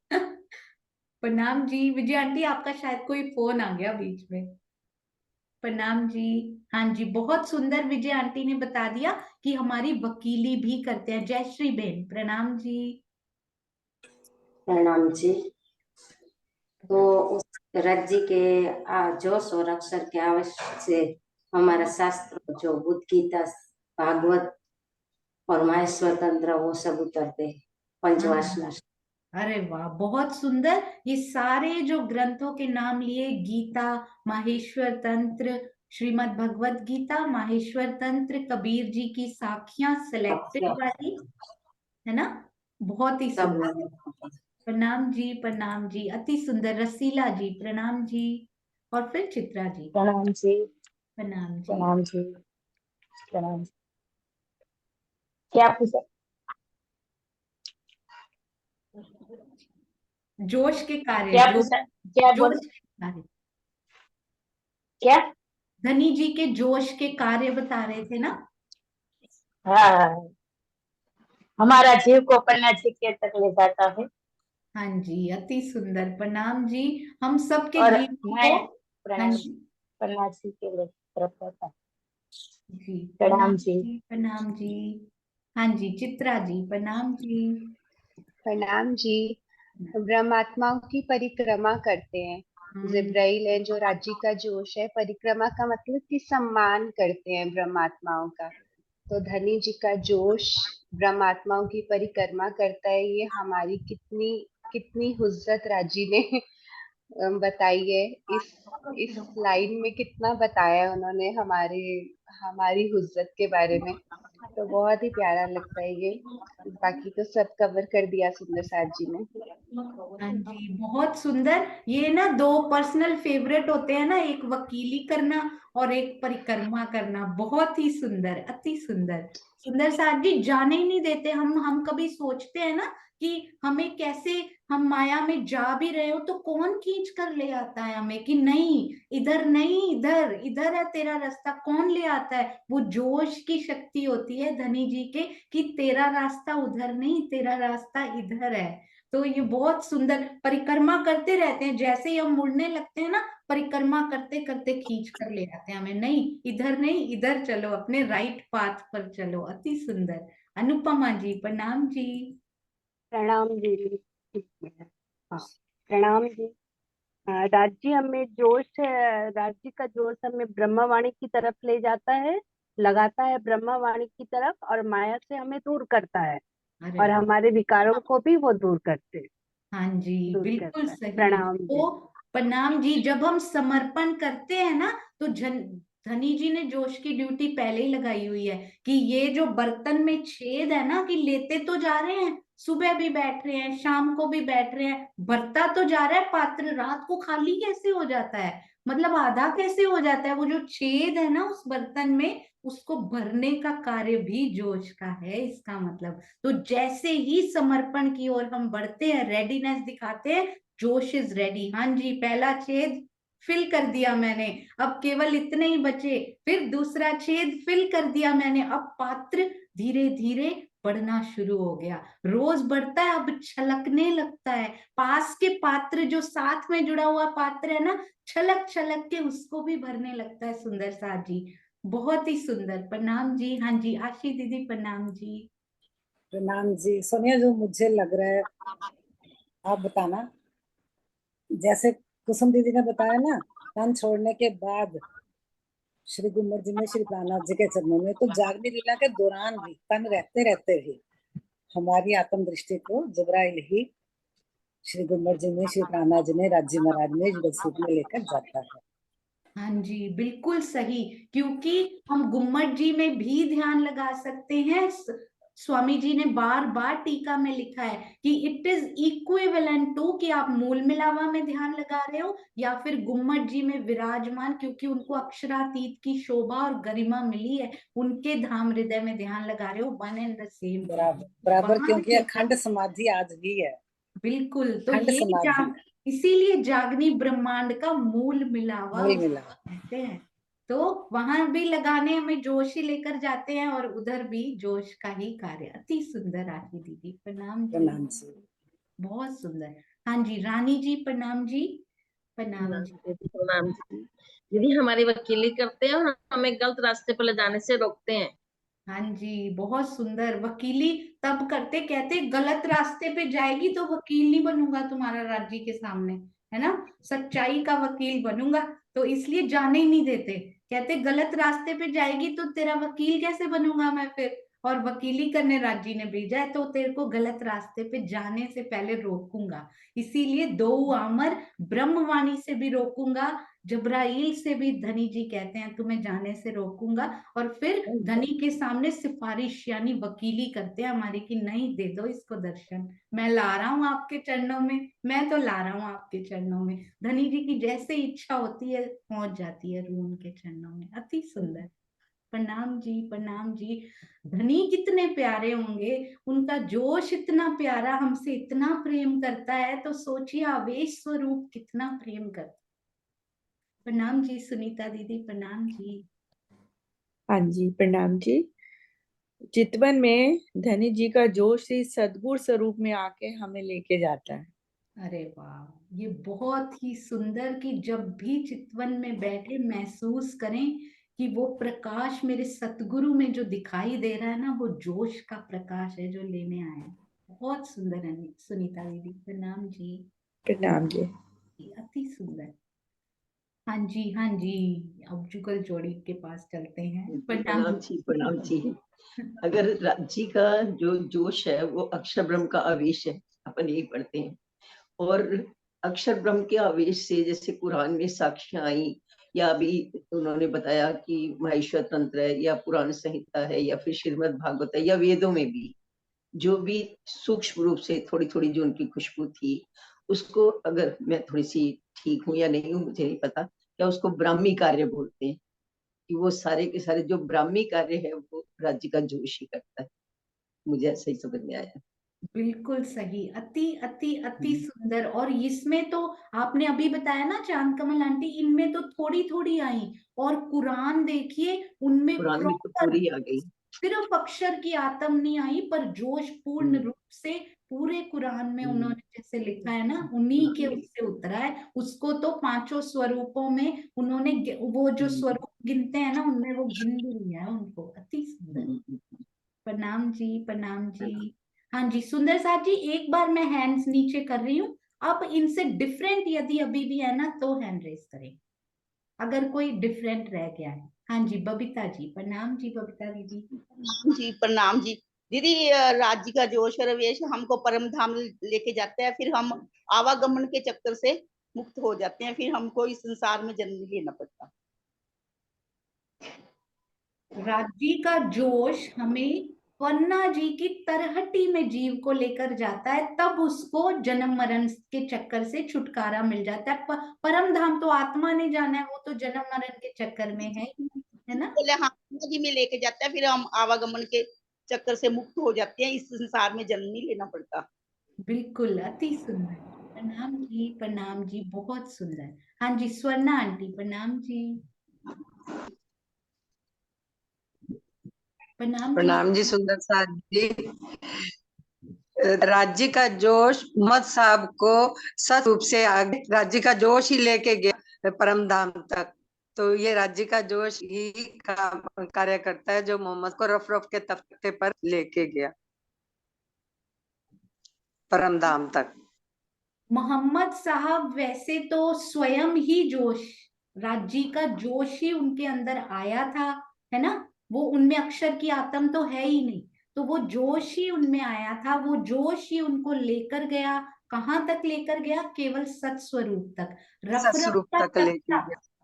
प्रणाम जी विजय आंटी, आपका शायद कोई फोन आ गया बीच में। प्रणाम जी। हाँ जी, बहुत सुंदर, विजय आंटी ने बता दिया कि हमारी वकीली भी करते हैं। जयश्री बेन प्रणाम जी। प्रणाम जी। तो उस राज्य के जोश और अक्षर के आवश्यक से हमारा शास्त्र जो बुद्ध गीता, भागवत और माहेश्वर तंत्र वो सब उतरते हैं, पंचवासना। अरे वाह, बहुत सुंदर। ये सारे जो ग्रंथों के नाम लिए, गीता, माहेश्वर तंत्र, श्रीमद् भगवत गीता, माहेश्वर तंत्र, कबीर जी की साखियां सिलेक्टेड वाली, है ना, बहुत ही सब सुंदर। प्रणाम जी, प्रणाम जी, अति सुंदर। रसीला जी प्रणाम जी। और फिर चित्रा जी प्रणाम जी, प्रणाम जी। प्रणाम जी, प्रणाम। क्या पूछा? जोश के कार्य, क्या पूछा? क्या बोल? जोश के कार्य, क्या? धनी जी के जोश के कार्य बता रहे थे ना। हाँ, हमारा जीव को पन्ना जी के तक ले जाता है। हाँ जी, अति सुंदर, प्रणाम जी। हम सबके और जीवन मैं को, हाँ प्रणाम जी पन्ना जी के लिए तरफ जाता है। जी, प्रणाम जी। प्रणाम जी। हाँ जी चित्रा जी प्रणाम जी। प्रणाम जी। ब्रह्मात्माओं की परिक्रमा करते हैं। जिब्राइल है जो राज्य का जोश है, परिक्रमा का मतलब कि सम्मान करते हैं ब्रह्मात्माओं का। तो धनी जी का जोश ब्रह्मात्माओं की परिक्रमा करता है। ये हमारी कितनी कितनी हुज्जत राजी ने बताई है। इस लाइन में कितना बताया उन्होंने हमारी हमारी हुज्जत के बारे में। तो बहुत ही प्यारा लगता है ये। बाकी तो सब कवर कर दिया सुंदर साथ जी ने। हाँ जी, बहुत सुंदर। ये ना दो पर्सनल फेवरेट होते हैं ना, एक वकीली करना और एक परिक्रमा करना। बहुत ही सुंदर, अति सुंदर। सुंदर साथ जी जाने ही नहीं देते। हम कभी सोचते हैं ना कि हमें कैसे, हम माया में जा भी रहे हो तो कौन खींच कर ले आता है हमें, कि नहीं इधर नहीं, इधर इधर है तेरा रास्ता, कौन ले आता है? वो जोश की शक्ति होती है धनी जी के, कि तेरा रास्ता उधर नहीं, तेरा रास्ता इधर है। तो ये बहुत सुंदर परिक्रमा करते रहते हैं, जैसे ही हम मुड़ने लगते हैं ना, परिक्रमा करते करते खींच कर ले आते हैं हमें, नहीं इधर नहीं इधर चलो, अपने राइट पाथ पर चलो। अति सुंदर। अनुपमा जी प्रणाम जी। प्रणाम जी। हाँ, प्रणाम जी। राज्य हमें जोश राज्य का जोश हमें ब्रह्मवाणी की तरफ ले जाता है, लगाता है ब्रह्मवाणी की तरफ, और माया से हमें दूर करता है, अरे और वाह। हमारे विकारों को भी वो दूर करते हैं, हाँ जी दूर बिल्कुल करता है। सही। प्रणाम जी। तो प्रणाम जी, जब हम समर्पण करते हैं ना, तो धनी जी ने जोश की ड्यूटी पहले ही लगाई हुई है कि ये जो बर्तन में छेद है ना, कि लेते तो जा रहे हैं, सुबह भी बैठ रहे हैं, शाम को भी बैठ रहे हैं, भरता तो जा रहा है पात्र, रात को खाली कैसे हो जाता है, मतलब आधा कैसे हो जाता है, वो जो छेद है ना उस बर्तन में, उसको भरने का कार्य भी जोश का है, इसका मतलब। तो जैसे ही समर्पण की ओर हम बढ़ते हैं, रेडीनेस दिखाते हैं, जोश इज रेडी। हाँ जी, पहला छेद फिल कर दिया मैंने, अब केवल इतने ही बचे, फिर दूसरा छेद फिल कर दिया मैंने, अब पात्र धीरे धीरे बढ़ना शुरू हो गया, रोज बढ़ता है, अब छलकने लगता है, पास के पात्र जो साथ में जुड़ा हुआ पात्र है ना, छलक छलक के उसको भी भरने लगता है। सुंदर साथ जी, बहुत ही सुंदर। प्रणाम जी। हाँ जी, आशी दीदी प्रणाम जी। प्रणाम जी। सोनिया, जो मुझे लग रहा है आप बताना, जैसे कुसुम दीदी ने बताया ना, तन छोड़ने के बाद श्री गुम्मट जी में श्री प्राणनाथ जी के चरणों में, तो जागनी लीला के दौरान भी तन रहते रहते ही हमारी आत्म दृष्टि को जबराइल ही श्री गुम्मट जी में श्री प्राणनाथ जी ने राज्य महाराज में युगल सूप में लेकर जाता है। हाँ जी बिल्कुल सही, क्योंकि हम गुम्मट जी में भी ध्यान लगा सकते हैं। स्वामी जी ने बार बार टीका में लिखा है कि इट इज इक्विवेलेंट टू, कि आप मूल मिलावा में ध्यान लगा रहे हो या फिर गुम्मट जी में विराजमान, क्योंकि उनको अक्षरातीत की शोभा और गरिमा मिली है, उनके धाम हृदय में ध्यान लगा रहे हो, वन एंड द सेम। बराबर बराबर, क्योंकि अखंड समाधि आज भी है। बिल्कुल। तो अखंड ये समाधि, इसीलिए जागनी ब्रह्मांड का मूल मिलावा मूल मिलावा कहते हैं। तो वहां भी लगाने हमें जोश ही लेकर जाते हैं, और उधर भी जोश का ही कार्य। अति सुंदर आशी दीदी प्रणाम जी। प्रणाम जी। बहुत सुंदर। हाँ जी, रानी जी प्रणाम जी। प्रणाम जी। प्रणाम जी। दीदी हमारी वकीली करते हैं और हमें गलत रास्ते पर ले जाने से रोकते हैं। हाँ जी बहुत सुंदर। वकीली तब करते, कहते गलत रास्ते पे जाएगी तो वकील नहीं बनूंगा तुम्हारा राज्य के सामने, है ना, सच्चाई का वकील बनूंगा, तो इसलिए जाने ही नहीं देते। कहते गलत रास्ते पे जाएगी तो तेरा वकील कैसे बनूंगा मैं फिर, और वकीली करने राज्य ने भेजा है, तो तेरे को गलत रास्ते पे जाने से पहले रोकूंगा। इसीलिए दो आमर ब्रह्मवाणी से भी रोकूंगा, जब्राइल से भी धनी जी कहते हैं तुम्हें जाने से रोकूंगा, और फिर धनी के सामने सिफारिश यानी वकीली करते हैं हमारी कि नहीं दे दो इसको दर्शन, मैं ला रहा हूं आपके चरणों में, मैं तो ला रहा हूं आपके चरणों में। धनी जी की जैसे इच्छा होती है पहुंच जाती है रूह उनके चरणों में। अति सुंदर। प्रणाम जी प्रणाम जी। धनी कितने प्यारे होंगे, उनका जोश इतना प्यारा, हमसे इतना प्रेम करता है, तो सोचिए आवेश स्वरूप कितना प्रेम करता। प्रणाम जी सुनीता दीदी प्रणाम जी। हाँ जी प्रणाम जी। चितवन में धनी जी का जोश ही सद्गुण स्वरूप में आके हमें लेके जाता है। अरे वाह, ये बहुत ही सुंदर कि जब भी चितवन में बैठे महसूस करें कि वो प्रकाश मेरे सतगुरु में जो दिखाई दे रहा है ना, वो जोश का प्रकाश है जो लेने आए हैं। बहुत सुंदर है सुनीता दीदी प्रणाम जी। प्रणाम जी। अति सुंदर। हाँ जी हाँ जी, अब जुगल जोड़ी के पास चलते हैं। प्रणाम जी प्रणाम जी। अगर राज्य का जो जोश है वो अक्षर ब्रह्म का आवेश है, अपन यही पढ़ते हैं, और अक्षर ब्रह्म के आवेश से जैसे कुरान में साक्ष्य आई, या अभी उन्होंने बताया कि महेश्वर तंत्र है या पुराण संहिता है या फिर श्रीमद् भागवत है या वेदों में भी जो भी सूक्ष्म रूप से थोड़ी थोड़ी जो उनकी खुशबू थी, उसको अगर मैं थोड़ी सी ठीक हूँ या नहीं हूँ मुझे नहीं पता, क्या उसको ब्राह्मी कार्य बोलते हैं, कि वो सारे के सारे जो ब्राह्मी कार्य है वो राज्य का जोश ही करता है। मुझे ऐसा ही समझ में आया। बिल्कुल सही। अति अति अति सुंदर। और इसमें तो आपने अभी बताया ना चांद कमल आंटी, इनमें तो थोड़ी थोड़ी आई, और कुरान देखिए उनमें कुरान में तो प्रॉपर पूरी आ गई। सिर्फ अक्षर की आत्म नहीं आई, पर जोश पूर्ण रूप से पूरे कुरान में उन्होंने जैसे लिखा है ना, उन्हीं के उससे उतरा है। उसको तो पांचों स्वरूपों में उन्होंने वो जो स्वरूप गिनते हैं ना, उनमें वो गिन भी लिया है उनको। अति सुंदर। प्रणाम जी, प्रणाम जी। हाँ जी सुंदर साहब जी, एक बार मैं हैंड्स नीचे कर रही हूँ, अब इनसे डिफरेंट यदि अभी भी है ना तो हैंड रेस करें, अगर कोई डिफरेंट रह गया है। हाँ जी बबीता जी, प्रणाम जी बबीता दीदी। जी प्रणाम जी। दीदी राज्य का जोश और वेश हमको परम धाम लेके जाता है, फिर हम आवागमन के चक्कर से मुक्त हो जाते हैं, फिर हमको इस संसार में जन्म नहीं लेना पड़ता। राज्य का जोश हमें पन्ना जी की तरहटी में जीव को लेकर जाता है, तब उसको जन्म मरण के चक्कर से छुटकारा मिल जाता है। परम धाम तो आत्मा ने जाना है, वो तो जन्म मरण के चक्कर में है ना। पहले हाँ जी में लेके जाता है, फिर हम आवागमन के चक्कर से मुक्त हो जाते हैं, इस संसार में जन्म नहीं लेना पड़ता। बिल्कुल, अति सुंदर। प्रणाम जी, प्रणाम जी, बहुत सुंदर। हाँ जी स्वर्णा आंटी, प्रणाम जी। प्रणाम जी सुंदर साहब जी। राज्य का जोश मोहम्मद साहब को सत रूप से आगे राज्य का जोश ही लेके गया परम धाम तक। तो ये राज्य का जोश ही कार्य करता है जो मोहम्मद को रफ रफ के तख्ते पर लेके गया परम धाम तक। मोहम्मद साहब वैसे तो स्वयं ही जोश, राज्य का जोश ही उनके अंदर आया था, है ना। वो उनमें अक्षर की आत्म तो है ही नहीं, तो वो जोश ही उनमें आया था, वो जोश ही उनको लेकर गया। कहाँ तक लेकर गया? केवल सत स्वरूप तक। रफ रफ का तख्ता,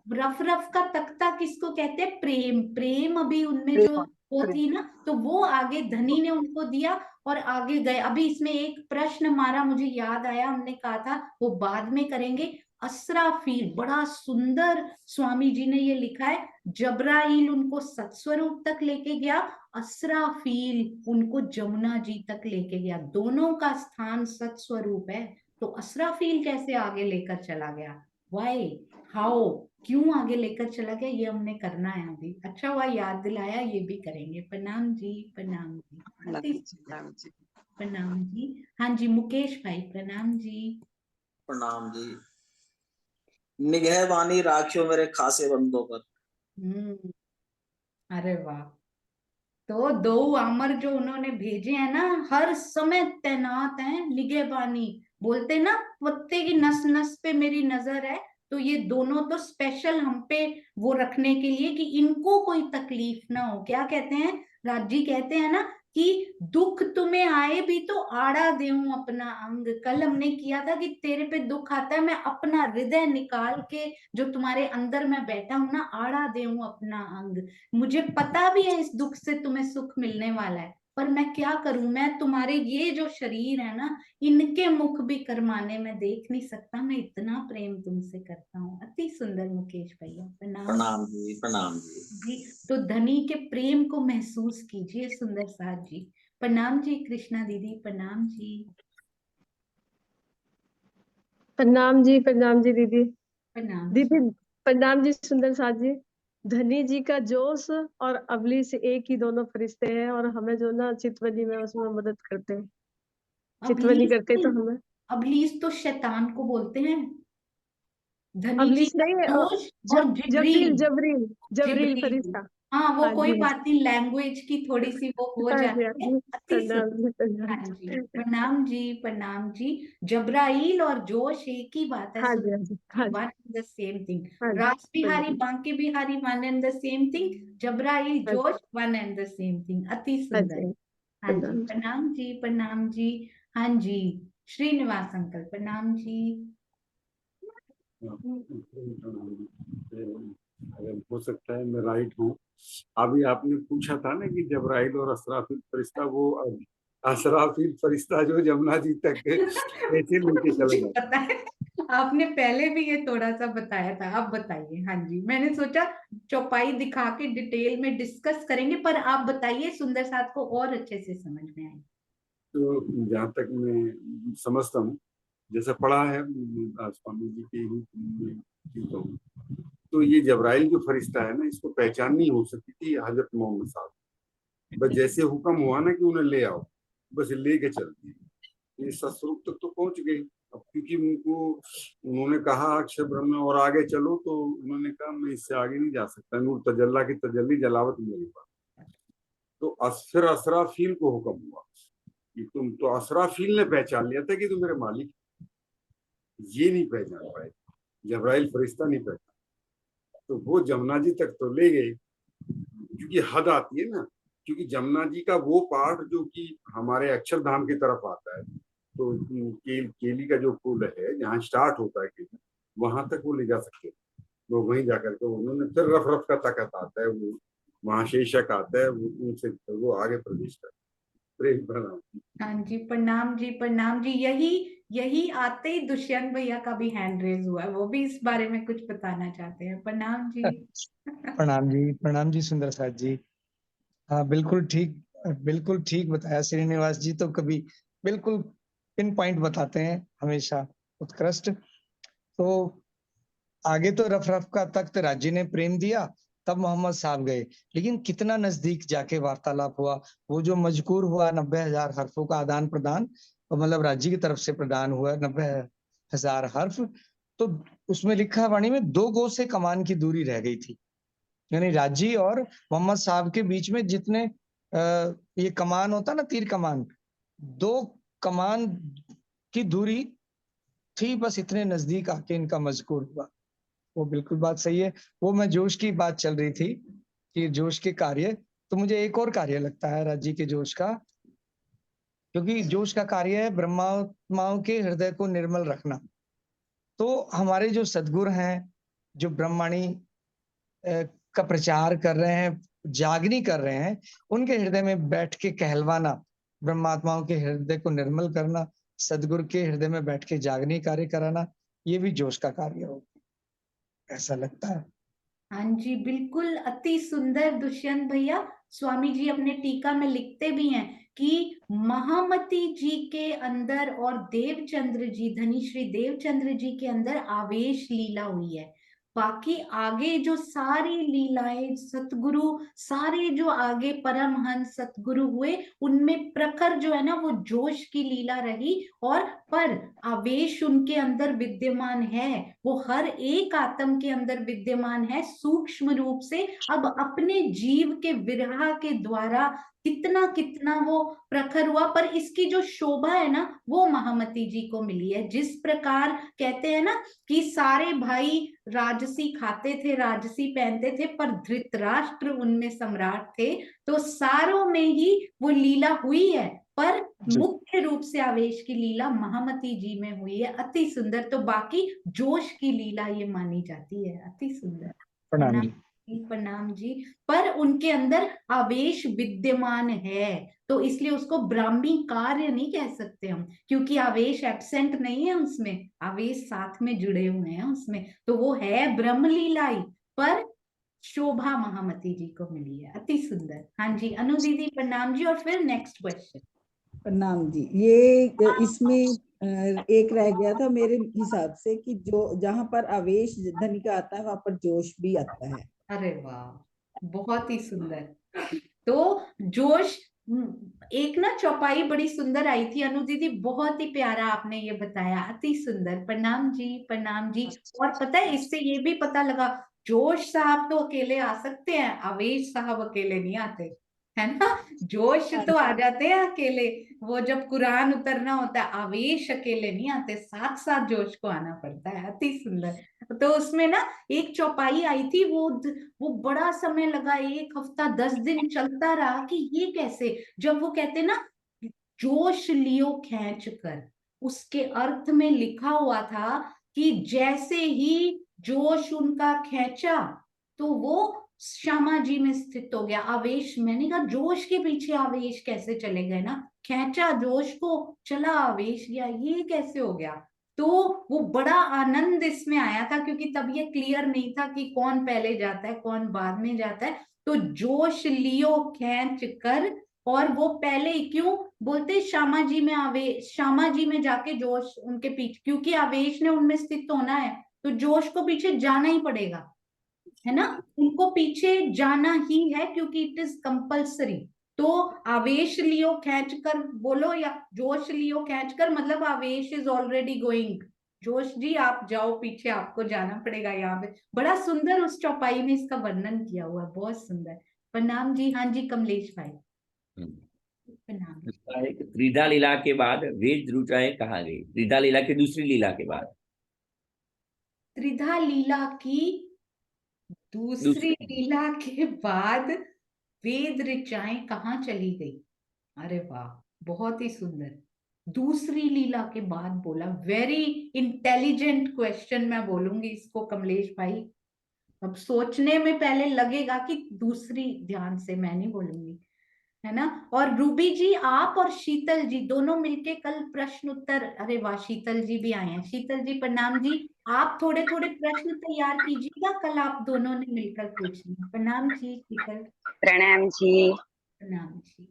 रफ रफ का तख्ता किसको कहते हैं? प्रेम। प्रेम अभी उनमें जो वो थी ना, तो वो आगे धनी ने उनको दिया और आगे गए। अभी इसमें एक प्रश्न हमारा मुझे याद आया, हमने कहा था वो बाद में करेंगे। असराफील, बड़ा सुंदर स्वामी जी ने ये लिखा है, जबराइल उनको सत्स्वरूप तक लेके गया, असराफील उनको जमुना जी तक लेके गया। दोनों का स्थान सत्स्वरूप है, तो असराफील कैसे आगे लेकर चला गया? वाई, हाउ, क्यों आगे लेकर चला गया, ये हमने करना है अभी। अच्छा हुआ याद दिलाया, ये भी करेंगे। प्रणाम जी, प्रणाम जी, प्रणाम जी। हाँ जी मुकेश भाई, प्रणाम जी। प्रणाम जी। निगह वाणी राखियो मेरे खासे बंदों पर। अरे वाह। तो दो अमर जो उन्होंने भेजे हैं ना, हर समय तैनात हैं। निगहबानी बोलते ना, पत्ते की नस नस पे मेरी नजर है, तो ये दोनों तो स्पेशल हम पे वो रखने के लिए कि इनको कोई तकलीफ ना हो। क्या कहते हैं राजी, कहते हैं ना कि दुख तुम्हें आए भी तो आड़ा देऊं अपना अंग। कल हमने किया था कि तेरे पे दुख आता है, मैं अपना हृदय निकाल के जो तुम्हारे अंदर मैं बैठा हूं ना, आड़ा देऊं अपना अंग। मुझे पता भी है इस दुख से तुम्हें सुख मिलने वाला है, पर मैं क्या करूं, मैं तुम्हारे ये जो शरीर है ना, इनके मुख भी करमाने में देख नहीं सकता, मैं इतना प्रेम तुमसे करता हूँ। अति सुंदर मुकेश भैया, प्रणाम जी, प्रणाम जी। तो धनी के प्रेम को महसूस कीजिए सुंदर साहब जी। प्रणाम जी कृष्णा दीदी, प्रणाम जी। प्रणाम जी, प्रणाम जी दीदी। प्रणाम दीदी प्रणाम जी सुंदर साथ जी। धनी जी का जोश और अबली से एक ही दोनों फरिश्ते हैं, और हमें जो ना चितवनी में उसमें मदद करते हैं, चितवनी करते तो हमें। अबलीस तो शैतान को बोलते हैं, धनी जी अबलीस का नहीं है, जोश और जबरील जबरील जबरील जिब्रील। फरिश्ता। हाँ वो हाँ कोई जी, बात नहीं, लैंग्वेज की थोड़ी सी वो हो हाँ जी, जाती है। अति सुंदर। हाँ जी प्रणाम जी, प्रणाम जी। जबराइल और जोश एक ही बात है, हाँ जी, हाँ जी, हाँ जी, वन द सेम थिंग। हाँ जी, रास बिहारी हाँ जी, Banke Bihari one and the same thing, Jabrail हाँ जी, जोश one and the same thing. अति हाँ सुंदर। जी, हाँ जी प्रणाम जी। प्रणाम जी, प्रणाम जी। हाँ जी श्रीनिवास अंकल, प्रणाम जी। अगर हो सकता है मैं राइट हूँ। अभी आपने पूछा था ना कि जबराइल और असराफिल फरिश्ता, वो असराफिल फरिश्ता जो जमुना जी तक कैसे लेके चले मुझे गए? पता है, आपने पहले भी ये थोड़ा सा बताया था, आप बताइए। हाँ जी मैंने सोचा चौपाई दिखा के डिटेल में डिस्कस करेंगे, पर आप बताइए, सुंदर साथ को और अच्छे से समझ में आए। तो जहाँ तक मैं समझता हूँ, जैसा पढ़ा है स्वामी जी के ही तो ये जबराइल जो फरिश्ता है ना, इसको पहचान नहीं हो सकी थी हजरत मोहम्मद साहब। बस जैसे हुक्म हुआ ना कि उन्हें ले आओ, बस लेके चलती है। ये सत्स्वरूप तक तो पहुंच गई। अब क्योंकि उन्होंने कहा अक्षर ब्रह्म और आगे चलो, तो उन्होंने कहा मैं इससे आगे नहीं जा सकता, नूर तजल्ला की तजल्ली जलावत मेरे पास। तो फिर असराफील को हुक्म हुआ कि तुम तो, असराफील ने पहचान लिया था कि तुम मेरे मालिक, ये नहीं पहचान पाए, जबराइल फरिश्ता नहीं पहचान। तो वो जमुना जी तक तो ले गए, क्योंकि हद आती है ना, क्योंकि जमुना जी का वो पार्ट जो कि हमारे अक्षरधाम की तरफ आता है, तो केली का जो पुल है जहाँ स्टार्ट होता है केली, वहां तक वो ले जा सकते हैं। वो वहीं जाकर के उन्होंने फिर रफ रफ का तकत आता है, वो महाशेषक आता है, वो उनसे वो आगे प्रवेश करता है। प्रेम प्रणाम। हाँ जी, प्रणाम जी, प्रणाम जी। यही आते ही दुष्यंत भैया का भी हैंड रेज हुआ है, वो भी इस बारे में कुछ बताना चाहते हैं। प्रणाम जी। प्रणाम जी सुंदर साथ जी। हाँ बिल्कुल ठीक बताया श्रीनिवास जी, तो कभी बिल्कुल पिन पॉइंट बताते हैं, हमेशा उत्कृष्ट। तो आगे तो रफ रफ का तख्त राज्य ने प्रेम दिया, तब मोहम्मद साहब गए, लेकिन कितना नजदीक जाके वार्तालाप हुआ। वो जो मजकूर हुआ 90,000 हर्फों का आदान प्रदान, तो मतलब राज्य की तरफ से प्रदान हुआ 90,000 हर्फ। तो उसमें लिखा वाणी में 2 गो से कमान की दूरी रह गई थी, यानी राजी और मोहम्मद साहब के बीच में जितने ये कमान होता ना, तीर कमान, 2 कमान की दूरी थी, बस इतने नजदीक आके इनका मजकूर हुआ। वो बिल्कुल बात सही है। वो मैं जोश की बात चल रही थी कि जोश के कार्य, तो मुझे एक और कार्य लगता है राज्य के जोश का, क्योंकि जोश का कार्य है ब्रह्मात्माओं के हृदय को निर्मल रखना। तो हमारे जो सद्गुरु हैं, जो ब्रह्मवाणी का प्रचार कर रहे हैं, जागनी कर रहे हैं, उनके हृदय में बैठ के कहलवाना, ब्रह्मात्माओं के हृदय को निर्मल करना, सदगुरु के हृदय में बैठ के जागनी कार्य कराना, ये भी जोश का कार्य होगा, ऐसा लगता है। हाँ जी, बिल्कुल, अति सुंदर दुष्यंत भैया। स्वामी जी अपने टीका में लिखते भी हैं कि महामती जी के अंदर और देवचंद्र जी, धनी श्री देवचंद्र जी के अंदर आवेश लीला हुई है। बाकी आगे जो सारी लीलाएं सतगुरु, सारे जो आगे परमहंस सतगुरु हुए, उनमें प्रखर जो है ना वो जोश की लीला रही। और पर आवेश उनके अंदर विद्यमान है, वो हर एक आत्म के अंदर विद्यमान है सूक्ष्म रूप से। अब अपने जीव के विरह के द्वारा कितना कितना वो प्रखर हुआ, पर इसकी जो शोभा है ना वो महामती जी को मिली है। जिस प्रकार कहते हैं ना कि सारे भाई राजसी खाते थे, राजसी पहनते थे, पर धृतराष्ट्र उनमें सम्राट थे, तो सारों में ही वो लीला हुई है, पर मुख्य रूप से आवेश की लीला महामती जी में हुई है। अति सुंदर। तो बाकी जोश की लीला ये मानी जाती है। अति सुंदर। प्रणाम जी। प्रणाम जी। पर उनके अंदर आवेश विद्यमान है, तो इसलिए उसको ब्राह्मी कार्य नहीं कह सकते हम, क्योंकि आवेश एब्सेंट नहीं है उसमें, आवेश साथ में जुड़े हुए हैं उसमें। तो वो है ब्रह्म लीलाई, पर शोभा महामती जी को मिली है। अति सुंदर। हाँ जी, अनु दीदी प्रणाम जी। और फिर नेक्स्ट क्वेश्चन। प्रणाम जी। ये इसमें एक रह गया था मेरे हिसाब से कि जो जहाँ पर आवेश धनी का आता है वहां पर जोश भी आता है। अरे वाह, बहुत ही सुंदर। तो जोश, एक ना चौपाई बड़ी सुंदर आई थी अनु दीदी, बहुत ही प्यारा आपने ये बताया। अति सुंदर। प्रणाम जी, प्रणाम जी। और पता है इससे ये भी पता लगा, जोश साहब तो अकेले आ सकते हैं, आवेश साहब अकेले नहीं आते, है ना। जोश तो आ जाते हैं अकेले, वो जब कुरान उतरना होता है, आवेश अकेले नहीं आते, साथ साथ जोश को आना पड़ता है। अति सुंदर। तो उसमें ना एक चौपाई आई थी, वो बड़ा समय लगा, 1 हफ्ता 10 दिन चलता रहा कि ये कैसे। जब वो कहते ना जोश लियो खींच कर, उसके अर्थ में लिखा हुआ था कि जैसे ही जोश उनका खींचा तो वो श्यामा जी में स्थित हो गया। आवेश, मैंने कहा जोश के पीछे आवेश कैसे चले गए ना, खींचा जोश को, चला आवेश गया, ये कैसे हो गया। तो वो बड़ा आनंद इसमें आया था, क्योंकि तब ये क्लियर नहीं था कि कौन पहले जाता है कौन बाद में जाता है। तो जोश लियो खींच कर, और वो पहले क्यों बोलते श्यामा जी में, आवेश श्यामा जी में जाके जोश उनके पीछे, क्योंकि आवेश ने उनमें स्थित होना है तो जोश को पीछे जाना ही पड़ेगा, है ना, उनको पीछे जाना ही है, क्योंकि इट इज कंपल्सरी। तो आवेश लियो खींच कर बोलो, या जोश लियो खींच कर, मतलब आवेश इज ऑलरेडी गोइंग। जोश जी आप जाओ पीछे, आपको जाना पड़ेगा यहाँ पे। बड़ा सुंदर उस चौपाई में इसका वर्णन किया हुआ है, बहुत सुंदर। प्रणाम जी। हाँ जी कमलेश भाई। प्रणाम। उसका एक त्रिधा लीला के बाद वेद रुचाएं कहा गई, त्रिधा लीला की दूसरी लीला के बाद। त्रिधा लीला की दूसरी लीला के बाद वेद ऋचाएं कहाँ चली गई? अरे वाह, बहुत ही सुंदर। दूसरी लीला के बाद बोला, वेरी इंटेलिजेंट क्वेश्चन मैं बोलूंगी इसको कमलेश भाई। अब सोचने में पहले लगेगा कि दूसरी, ध्यान से मैं नहीं बोलूंगी, है ना। और रूबी जी आप और शीतल जी दोनों मिलके कल प्रश्न उत्तर, अरे वाह शीतल जी भी आए हैं। शीतल जी प्रणाम जी। आप थोड़े थोड़े प्रश्न तैयार कीजिएगा, कल आप दोनों ने मिलकर पूछना। प्रणाम जी शीतल। प्रणाम जी। प्रणाम जी।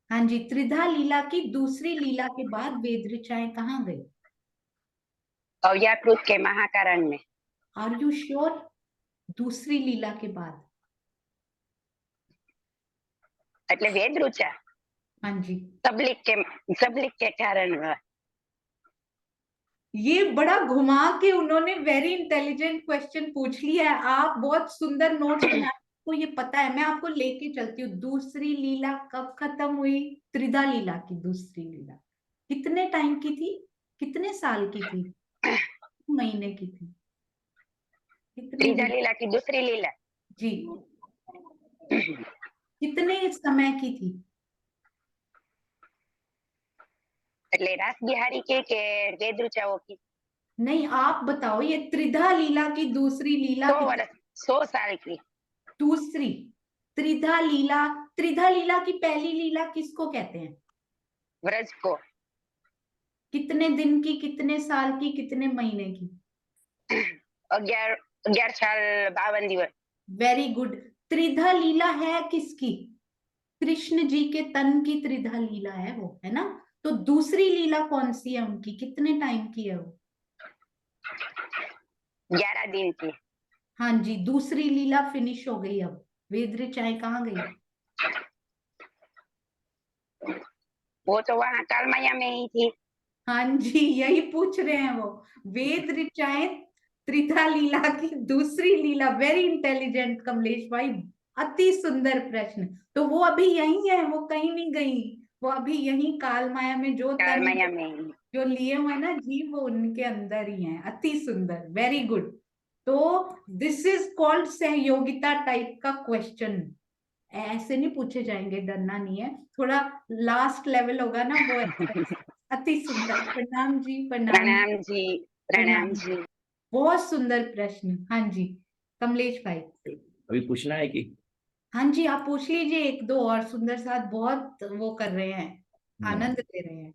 हाँ जी, त्रिधा लीला की दूसरी लीला के बाद वेद ऋचाएं कहाँ गई? अव्याकृत के महाकारण में। Are you sure? दूसरी लीला के बाद? એટલે વેદ ઋચા। हाँ जी। सबलिक के कारण। ये बड़ा घुमा के उन्होंने वेरी इंटेलिजेंट क्वेश्चन पूछ लिया है। आप बहुत सुंदर नोट्स बना, तो ये पता है। मैं आपको लेके चलती हूँ। दूसरी लीला कब खत्म हुई? त्रिधा लीला की दूसरी लीला कितने टाइम की थी? कितने साल की थी? महीने की थी? कितने ત્રીજા दिन? लीला की दूसरी लीला जी कितने समय की थी? એટલે રાસ બિહારી के वेद ऋचाओं की नहीं, आप बताओ, ये त्रिधा लीला की दूसरी लीला 100 साल की। दूसरी त्रिधा लीला, त्रिधा लीला की पहली लीला किसको कहते हैं? व्रज को। कितने दिन की, कितने साल की, कितने महीने की? 11 साल 52 दिवस। Very good. त्रिधा लीला है किसकी? कृष्ण जी के तन की त्रिधा लीला है वो, है ना। तो दूसरी लीला कौन सी है उनकी? कितने टाइम की है वो? 11 दिन की। हाँ जी, दूसरी लीला फिनिश हो गई। अब वेद ऋचाएं कहाँ गई? वो तो वहां कालमाया में ही थी। हाँ जी, यही पूछ रहे हैं वो। वेद ऋचाएं त्रिधा लीला की दूसरी लीला। वेरी इंटेलिजेंट कमलेश भाई, अति सुंदर प्रश्न। तो वो अभी यही है, वो कहीं नहीं गई। वो अभी यही काल माया में जो कालमाया में जो लिए हुए ना जीव, वो उनके अंदर ही है। अति सुंदर, वेरी गुड। तो दिस इज कॉल्ड सहयोगिता टाइप का क्वेश्चन। ऐसे नहीं पूछे जाएंगे, डरना नहीं है। थोड़ा लास्ट लेवल होगा ना वो। अति सुंदर। प्रणाम जी। प्रणाम जी। प्रणाम जी। बहुत सुंदर प्रश्न। हाँ जी कमलेश भाई। अभी पूछना है कि? हाँ जी आप पूछ लीजिए एक दो और। सुंदर साथ बहुत वो कर रहे हैं, आनंद ले रहे हैं।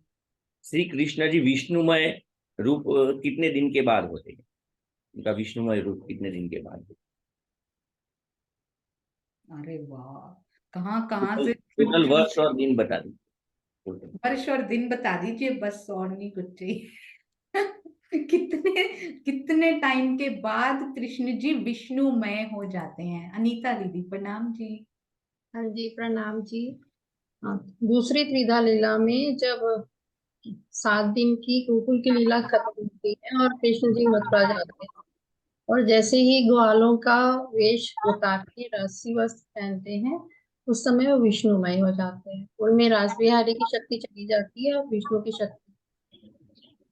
श्री कृष्ण जी विष्णुमय रूप कितने दिन के बाद होते हैं? उनका विष्णुमय रूप कितने दिन के बाद? अरे वाह, कहाँ कहाँ से टोटल वर्ष और दिन बता दीजिए। वर्ष और दिन बता दीजिए बस, और नहीं कुछ चाहिए। कितने कितने टाइम के बाद कृष्ण जी विष्णुमय हो जाते हैं? अनीता दीदी प्रणाम जी। हाँ जी प्रणाम जी। हाँ, दूसरी त्रिधा लीला में जब 7 दिन की गोकुल की लीला खत्म होती है और कृष्ण जी मथुरा जाते हैं, और जैसे ही ग्वालों का वेश उतार के राशि वस्त्र पहनते हैं, उस समय वो विष्णुमय हो जाते हैं। उनमें रास बिहारी की शक्ति चली जाती है और विष्णु की शक्ति।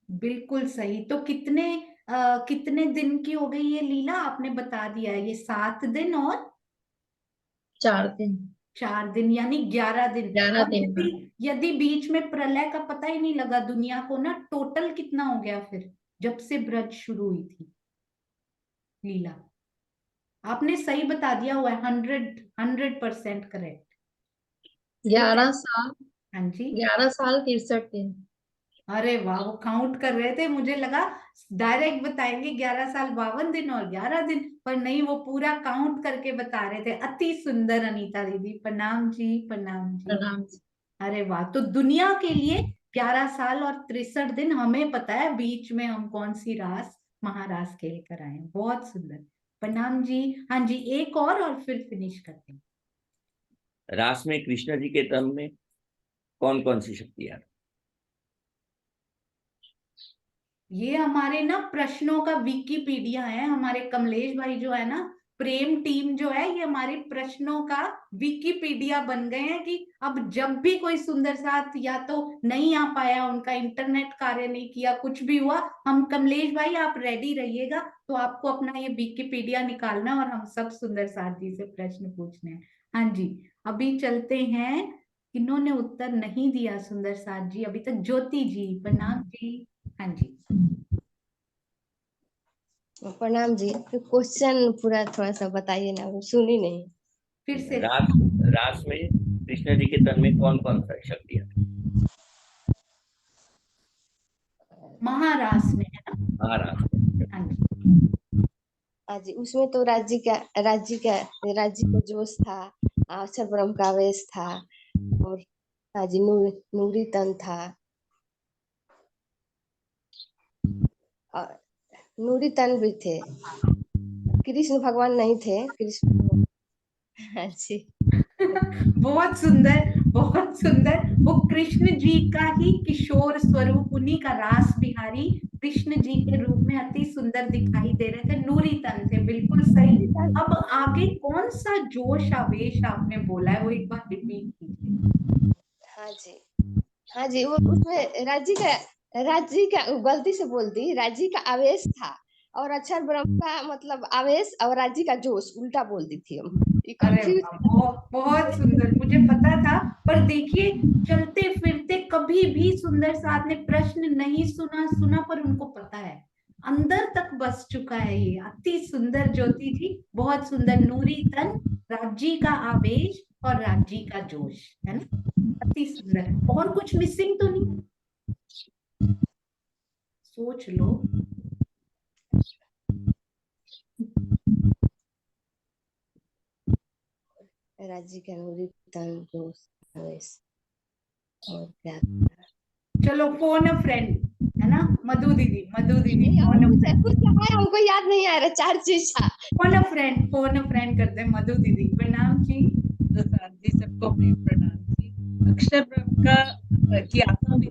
बिल्कुल सही। तो कितने दिन की हो गई ये लीला? आपने बता दिया है, ये 7 दिन और 4 दिन। 4 दिन यानी 11 दिन। 11 और दिन। यदि बीच में प्रलय का पता ही नहीं लगा दुनिया को ना, टोटल कितना हो गया फिर जब से ब्रज शुरू हुई थी लीला? आपने सही बता दिया हुआ है, 100% करेक्ट। 11 साल। हाँ जी 11 साल 63 दिन। अरे वाह, वो काउंट कर रहे थे, मुझे लगा डायरेक्ट बताएंगे 11 साल 52 दिन और 11 दिन, पर नहीं, वो पूरा काउंट करके बता रहे थे। अति सुंदर अनीता दीदी प्रणाम जी। प्रणाम जी। प्रणाम जी। अरे वाह, तो दुनिया के लिए 11 साल और 63 दिन। हमें पता है बीच में हम कौन सी रास महारास खेल कर आए। बहुत सुंदर, प्रणाम जी। हाँ जी एक और फिर फिनिश करते हैं। रास में कृष्ण जी के तन में कौन कौन सी शक्तियां? ये हमारे ना प्रश्नों का विकिपीडिया है। हमारे कमलेश भाई जो है ना, प्रेम टीम जो है, ये हमारे प्रश्नों का विकिपीडिया बन गए हैं कि अब जब भी कोई सुंदर साथ या तो नहीं आ पाया, उनका इंटरनेट कार्य नहीं किया, कुछ भी हुआ, हम कमलेश भाई आप रेडी रहिएगा, तो आपको अपना ये विकिपीडिया निकालना और हम सब सुंदर साथ जी से प्रश्न पूछने हैं। हाँ जी, अभी चलते हैं। इन्होंने उत्तर नहीं दिया सुंदर साथ जी अभी तक। ज्योति जी, प्रणाम जी। हाँ जी, प्रणाम जी। क्वेश्चन पूरा थोड़ा सा बताइए ना, सुनी नहीं। फिर से। रास में कृष्ण जी के तन में कौन कौन सा शक्तियां? महारास में है ना? महारास। हाँ जी, हाँ जी, उसमें तो राज्य का जोश था, अक्षर ब्रह्म का आवेश था, और हाँ जी नूरी तन था, और नूरी तन भी थे। कृष्ण भगवान नहीं थे, कृष्ण। हाँ जी। बहुत सुंदर, बहुत सुंदर। वो कृष्ण जी का ही किशोर स्वरूप, उन्हीं का रास बिहारी कृष्ण जी के रूप में अति सुंदर दिखाई दे रहे थे, नूरी तन थे, बिल्कुल सही। अब आगे कौन सा जोश आवेश आपने बोला है, वो एक बार रिपीट कीजिए। हाँ जी, वो उसमें राज्य का गलती से बोल दी, राज्य का आवेश था, और अक्षर ब्रह्म का मतलब आवेश, और राज्य का जोश उल्टा बोल दी थी हम। अरे बहुत बहुत सुंदर, मुझे पता था। पर देखिए, चलते फिरते कभी भी सुंदर साथ ने प्रश्न नहीं सुना पर उनको पता है, अंदर तक बस चुका है ये। अति सुंदर ज्योति जी, बहुत सुंदर। नूरी तन, राज्य का आवेश और राज्य का जोश, है ना? अति सुंदर। और कुछ मिसिंग तो नहीं? सोच लो। राज्य का नूरी तन, जोश, आवेश, और क्या? चलो, फोन अ फ्रेंड, है ना? मधु दीदी, कुछ है, हमको याद नहीं आ रहा, 4 चीज था। फोन अ फ्रेंड करते हैं। मधु दीदी, प्रणाम जी। जी, सबको प्रेम प्रणाम जी। अक्षर ब्रह्म का की आत्मा भी।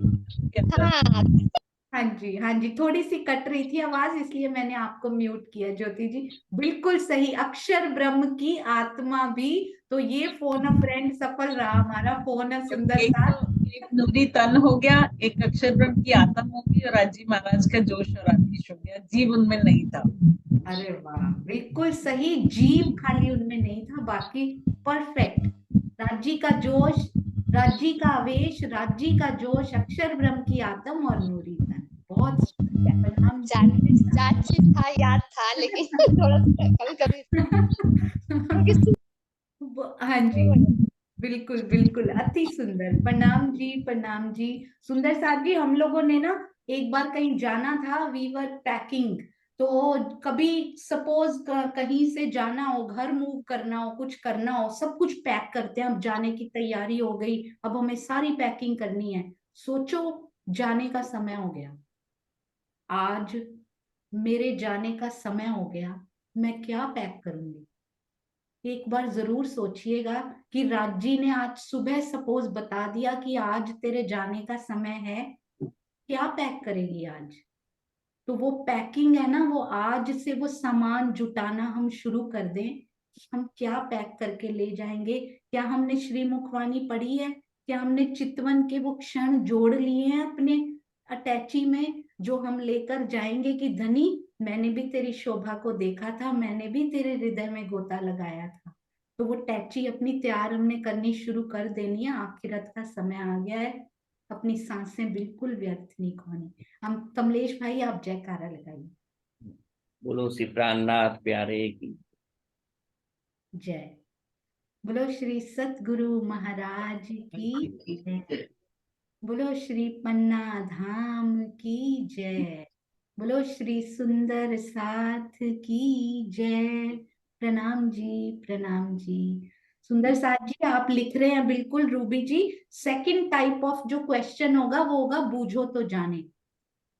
हाँ जी, हाँ जी, थोड़ी सी कट रही थी आवाज, इसलिए मैंने आपको म्यूट किया। ज्योति जी बिल्कुल सही, अक्षर ब्रह्म की आत्मा भी। तो ये फोन अ फ्रेंड सफल रहा हमारा, फोन अ सुंदर साथ। एक नूरी तन हो गया, एक अक्षर ब्रह्म की आत्मा होगी, और राजी महाराज का जोश और आतिश हो गया। जीव उनमें नहीं था। अरे वाह, बिल्कुल सही। जीव खाली उनमें नहीं था, बाकी परफेक्ट। राज्य का जोश, राज्य का आवेश, राज्य का जोश, अक्षर ब्रह्म की आत्म और नूरी तन। बहुत प्रणाम। 4 चीज था, याद था, लेकिन थोड़ा कभी हाँ जी, बिल्कुल बिल्कुल, अति सुंदर। प्रणाम जी, प्रणाम जी। सुंदर साथ जी, हम लोगों ने ना एक बार कहीं जाना था, वी वर पैकिंग। तो कभी सपोज कहीं से जाना हो, घर मूव करना हो, कुछ करना हो, सब कुछ पैक करते हैं। अब जाने की तैयारी हो गई, अब हमें सारी पैकिंग करनी है। सोचो, जाने का समय हो गया, आज मेरे जाने का समय हो गया, मैं क्या पैक करूंगी? एक बार जरूर सोचिएगा कि राजी ने आज सुबह सपोज बता दिया कि आज तेरे जाने का समय है, क्या पैक करेगी आज? तो वो पैकिंग है ना, वो आज से वो सामान जुटाना हम शुरू कर दें कि हम क्या पैक करके ले जाएंगे। क्या हमने श्री मुखवाणी पढ़ी है? क्या हमने चितवन के वो क्षण जोड़ लिए हैं अपने अटैची में, जो हम लेकर जाएंगे कि धनी, मैंने भी तेरी शोभा को देखा था, मैंने भी तेरे हृदय में गोता लगाया था। तो वो टैची अपनी तैयार हमने करनी शुरू कर देनी है। आखिरत का समय आ गया है, अपनी सांसें बिल्कुल व्यर्थ नहीं होनी। हम कमलेश भाई, आप जयकारा लगाइए। बोलो श्री प्राणनाथ प्यारे की जय। बोलो श्री सतगुरु महाराज की जय। बोलो श्री पन्ना धाम की जय। बोलो श्री सुंदर साथ की जय। प्रणाम जी, प्रणाम जी। सुंदर साथ जी, आप लिख रहे हैं बिल्कुल। Ruby ji, second type of जो क्वेश्चन होगा वो होगा बूझो तो जाने।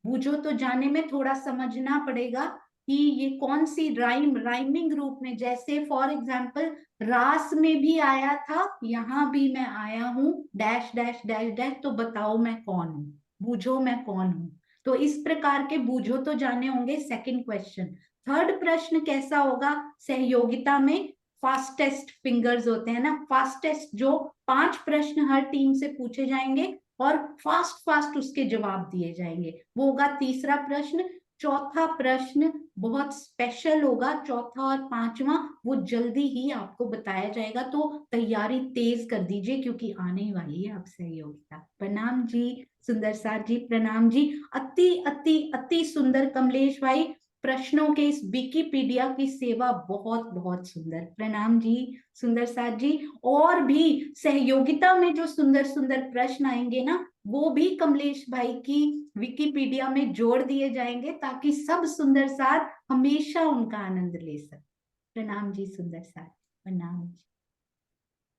बूझो तो जाने में थोड़ा समझना पड़ेगा कि ये कौन सी राइमिंग रूप में, जैसे फॉर एग्जाम्पल रास में भी आया था, यहाँ भी मैं आया हूँ डैश डैश डैश डैश, तो बताओ मैं कौन हूँ, बूझो मैं कौन हूँ। तो इस प्रकार के बूझो तो जाने होंगे सेकंड क्वेश्चन। थर्ड प्रश्न कैसा होगा, सहयोगिता में फास्टेस्ट फिंगर्स होते हैं ना, फास्टेस्ट, जो 5 प्रश्न हर टीम से पूछे जाएंगे और फास्ट उसके जवाब दिए जाएंगे, वो होगा तीसरा प्रश्न। चौथा प्रश्न बहुत स्पेशल होगा, चौथा और पांचवा वो जल्दी ही आपको बताया जाएगा, तो तैयारी तेज कर दीजिए क्योंकि आने वाली है आप सहयोगिता। प्रणाम जी सुंदर साथ जी, प्रणाम जी। अति अति अति सुंदर कमलेश भाई, प्रश्नों के इस विकिपीडिया की सेवा बहुत बहुत सुंदर। प्रणाम जी सुंदर साथ जी। और भी सहयोगिता में जो सुंदर सुंदर प्रश्न आएंगे ना, वो भी कमलेश भाई की विकिपीडिया में जोड़ दिए जाएंगे ताकि सब सुंदर साथ हमेशा उनका आनंद ले सके। प्रणाम जी सुंदर साथ, प्रणाम जी।